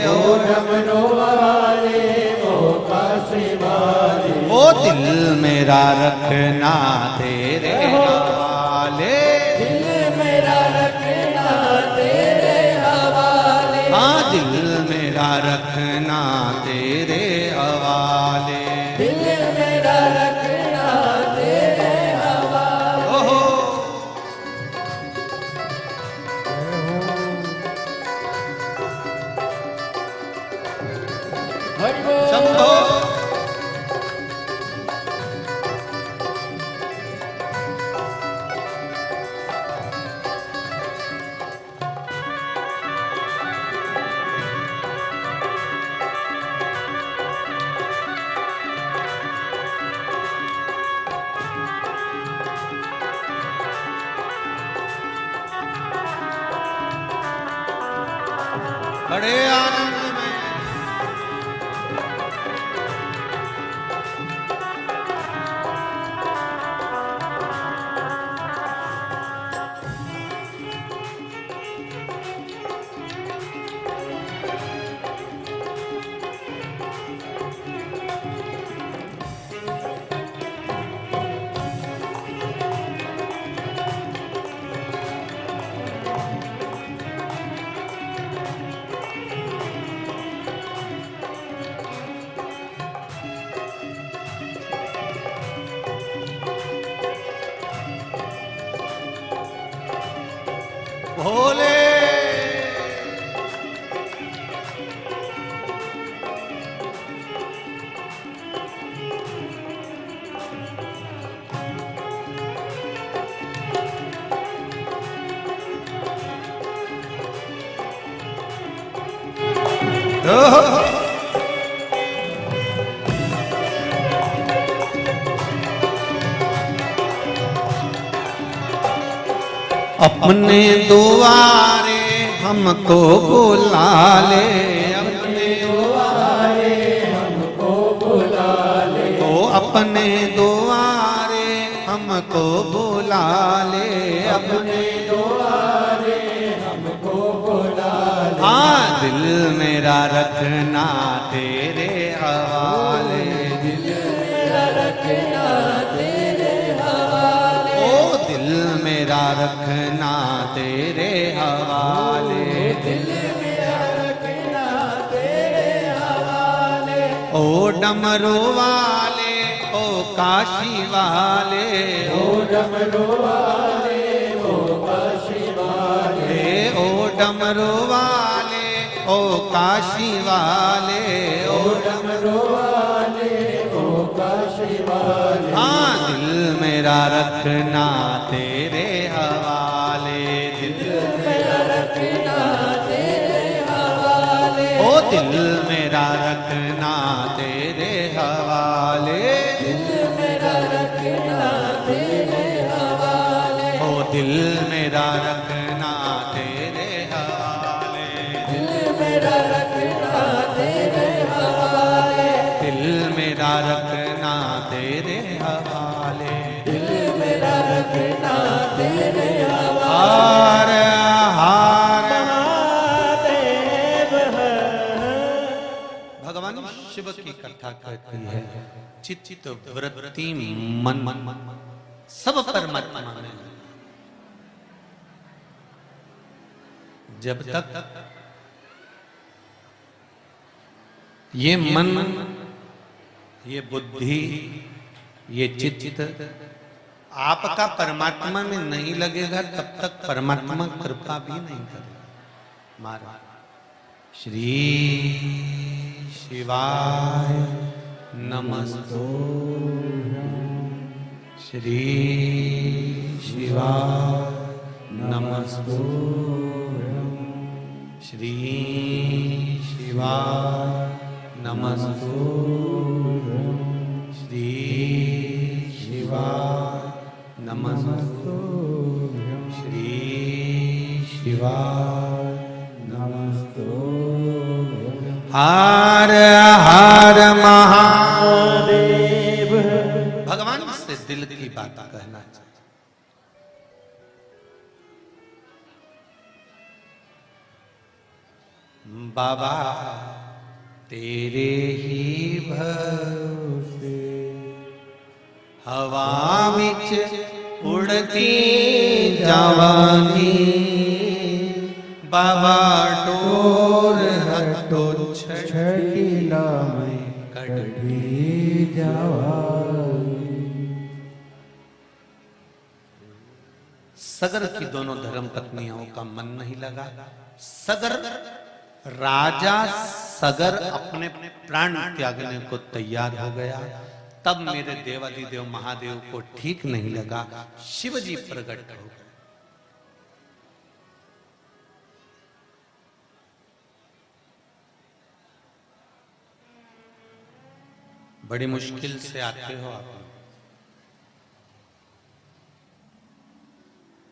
ओ डमरू वाले ओ काशी वाले। ओ दिल मेरा रखना तेरे हवाले, दिल मेरा रखना तेरे हवाले, हाँ दिल मेरा रखना तेरे हवाले। दिल मेरा रखना तेरे हवाले। ओहो हरि बोल। शंभो बड़े आनंद में भोले अपने दुआरे हमको बुला ले, अपने दुआरे हमको बुला ले, ओ अपने दुआरे हमको बुला ले, अपने दुआरे हमको बुला ले। हाँ दिल मेरा रखना तेरे हवाले, दिल मेरा रखना तेरे हवाले, ओ दिल मेरा रखना तेरे हवाले, दिल मेरा रखना तेरे हवाले। ओ डमरू वाले ओ काशी वाले, ओ डमरू वाले ओ काशी वाले, ओ डमरू वाले ओ काशी वाले, ओ डमरू वाले ओ काशी वाले। हाँ दिल मेरा रखना तेरे हवाले, दिल मेरा रखना तेरे हवाले, ओ दिल मेरा रखना तेरे हवाले, दिल मेरा रखना तेरे हवाले, ओ दिल मेरा रखना तेरे हवाले, दिल मेरा रखना तेरे हवाले, दिल मेरा रखना तेरे तेरे हवाले। दिल मेरा रखना तेरे हवाले। हार हार महादेव है। भगवान शिव की कथा कहती है चित्त वृत्ति मन सब परमात्मा में लगा। जब तक ये मन, ये बुद्धि, ये चित्त आपका परमात्मा में नहीं लगेगा तब तक परमात्मा कृपा भी नहीं करेगा। महाराज श्री शिवाय नमस्तु। श्री शिवाय नमस्तु। श्री शिवाय नमस्तु। श्री शिवाय नमस्तु। श्री शिवाय नमस्तु। हर हर महादेव। भगवान से दिल की बात कहना चाहिए। बाबा तेरे ही भरोसे हवा विच उड़ती जवानी। बाबा डोर हटो छठीला में कटी जवानी। सगर की दोनों धर्म पत्नियों का मन नहीं लगा। सगर राजा सगर अपने प्राण त्यागने को तैयार हो गया। तब मेरे देवादिदेव महादेव को ठीक नहीं लगा। शिवजी प्रकट हो गए। बड़ी मुश्किल से आते हो आप।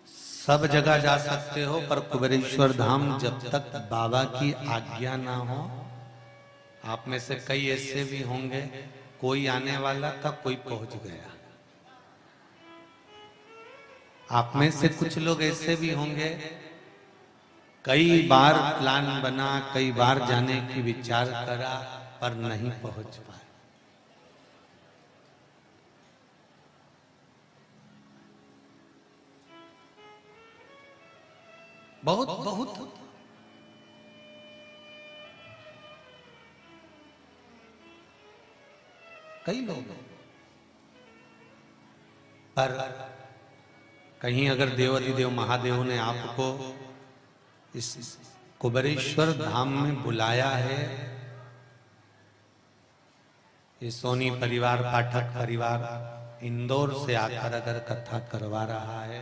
सब जगह जा सकते हो पर कुबेरेश्वर धाम जब तक बाबा की आज्ञा ना हो। आप में से कई ऐसे भी होंगे, कोई आने वाला था, कोई पहुंच गया। आप में से कुछ लोग ऐसे भी होंगे, कई बार प्लान बना, कई बार जाने की विचार करा पर नहीं पहुंच पाए। बहुत बहुत कई लोग पर कहीं अगर देवादिदेव महादेव ने आपको इस कुबेरेश्वर धाम में बुलाया है, ये सोनी परिवार, पाठक परिवार इंदौर से आकर अगर कथा करवा रहा है,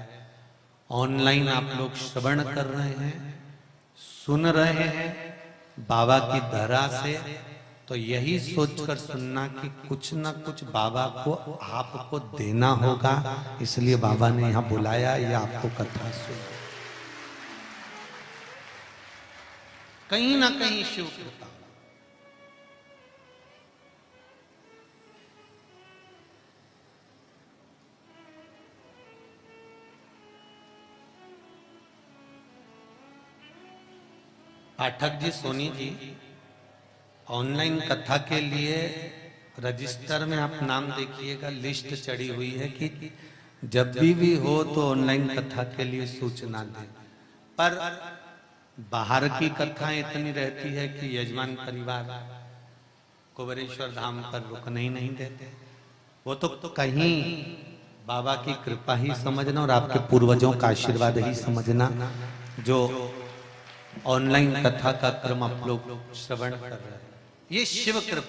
ऑनलाइन आप लोग श्रवण कर रहे हैं, सुन रहे हैं बाबा की धरा से, तो यही सोचकर सुनना कि कुछ ना कुछ बाबा को आपको देना होगा, इसलिए बाबा ने यहाँ बुलाया या आपको कथा सुन। कहीं ना कहीं शिव कृपा। पाठक जी, सोनी जी, ऑनलाइन कथा के लिए रजिस्टर में आप नाम देखिएगा, लिस्ट चढ़ी हुई है कि जब भी हो तो ऑनलाइन कथा के लिए सूचना दें। पर बाहर की कथाएं इतनी रहती है कि यजमान परिवार कुबेरेश्वर धाम पर रुकने ही नहीं देते। वो तो कहीं बाबा की कृपा ही समझना और आपके पूर्वजों का आशीर्वाद ही समझना, जो ऑनलाइन कथा का क्रम आप लोग श्रवण कर रहे हैं, ये शिव कृपा।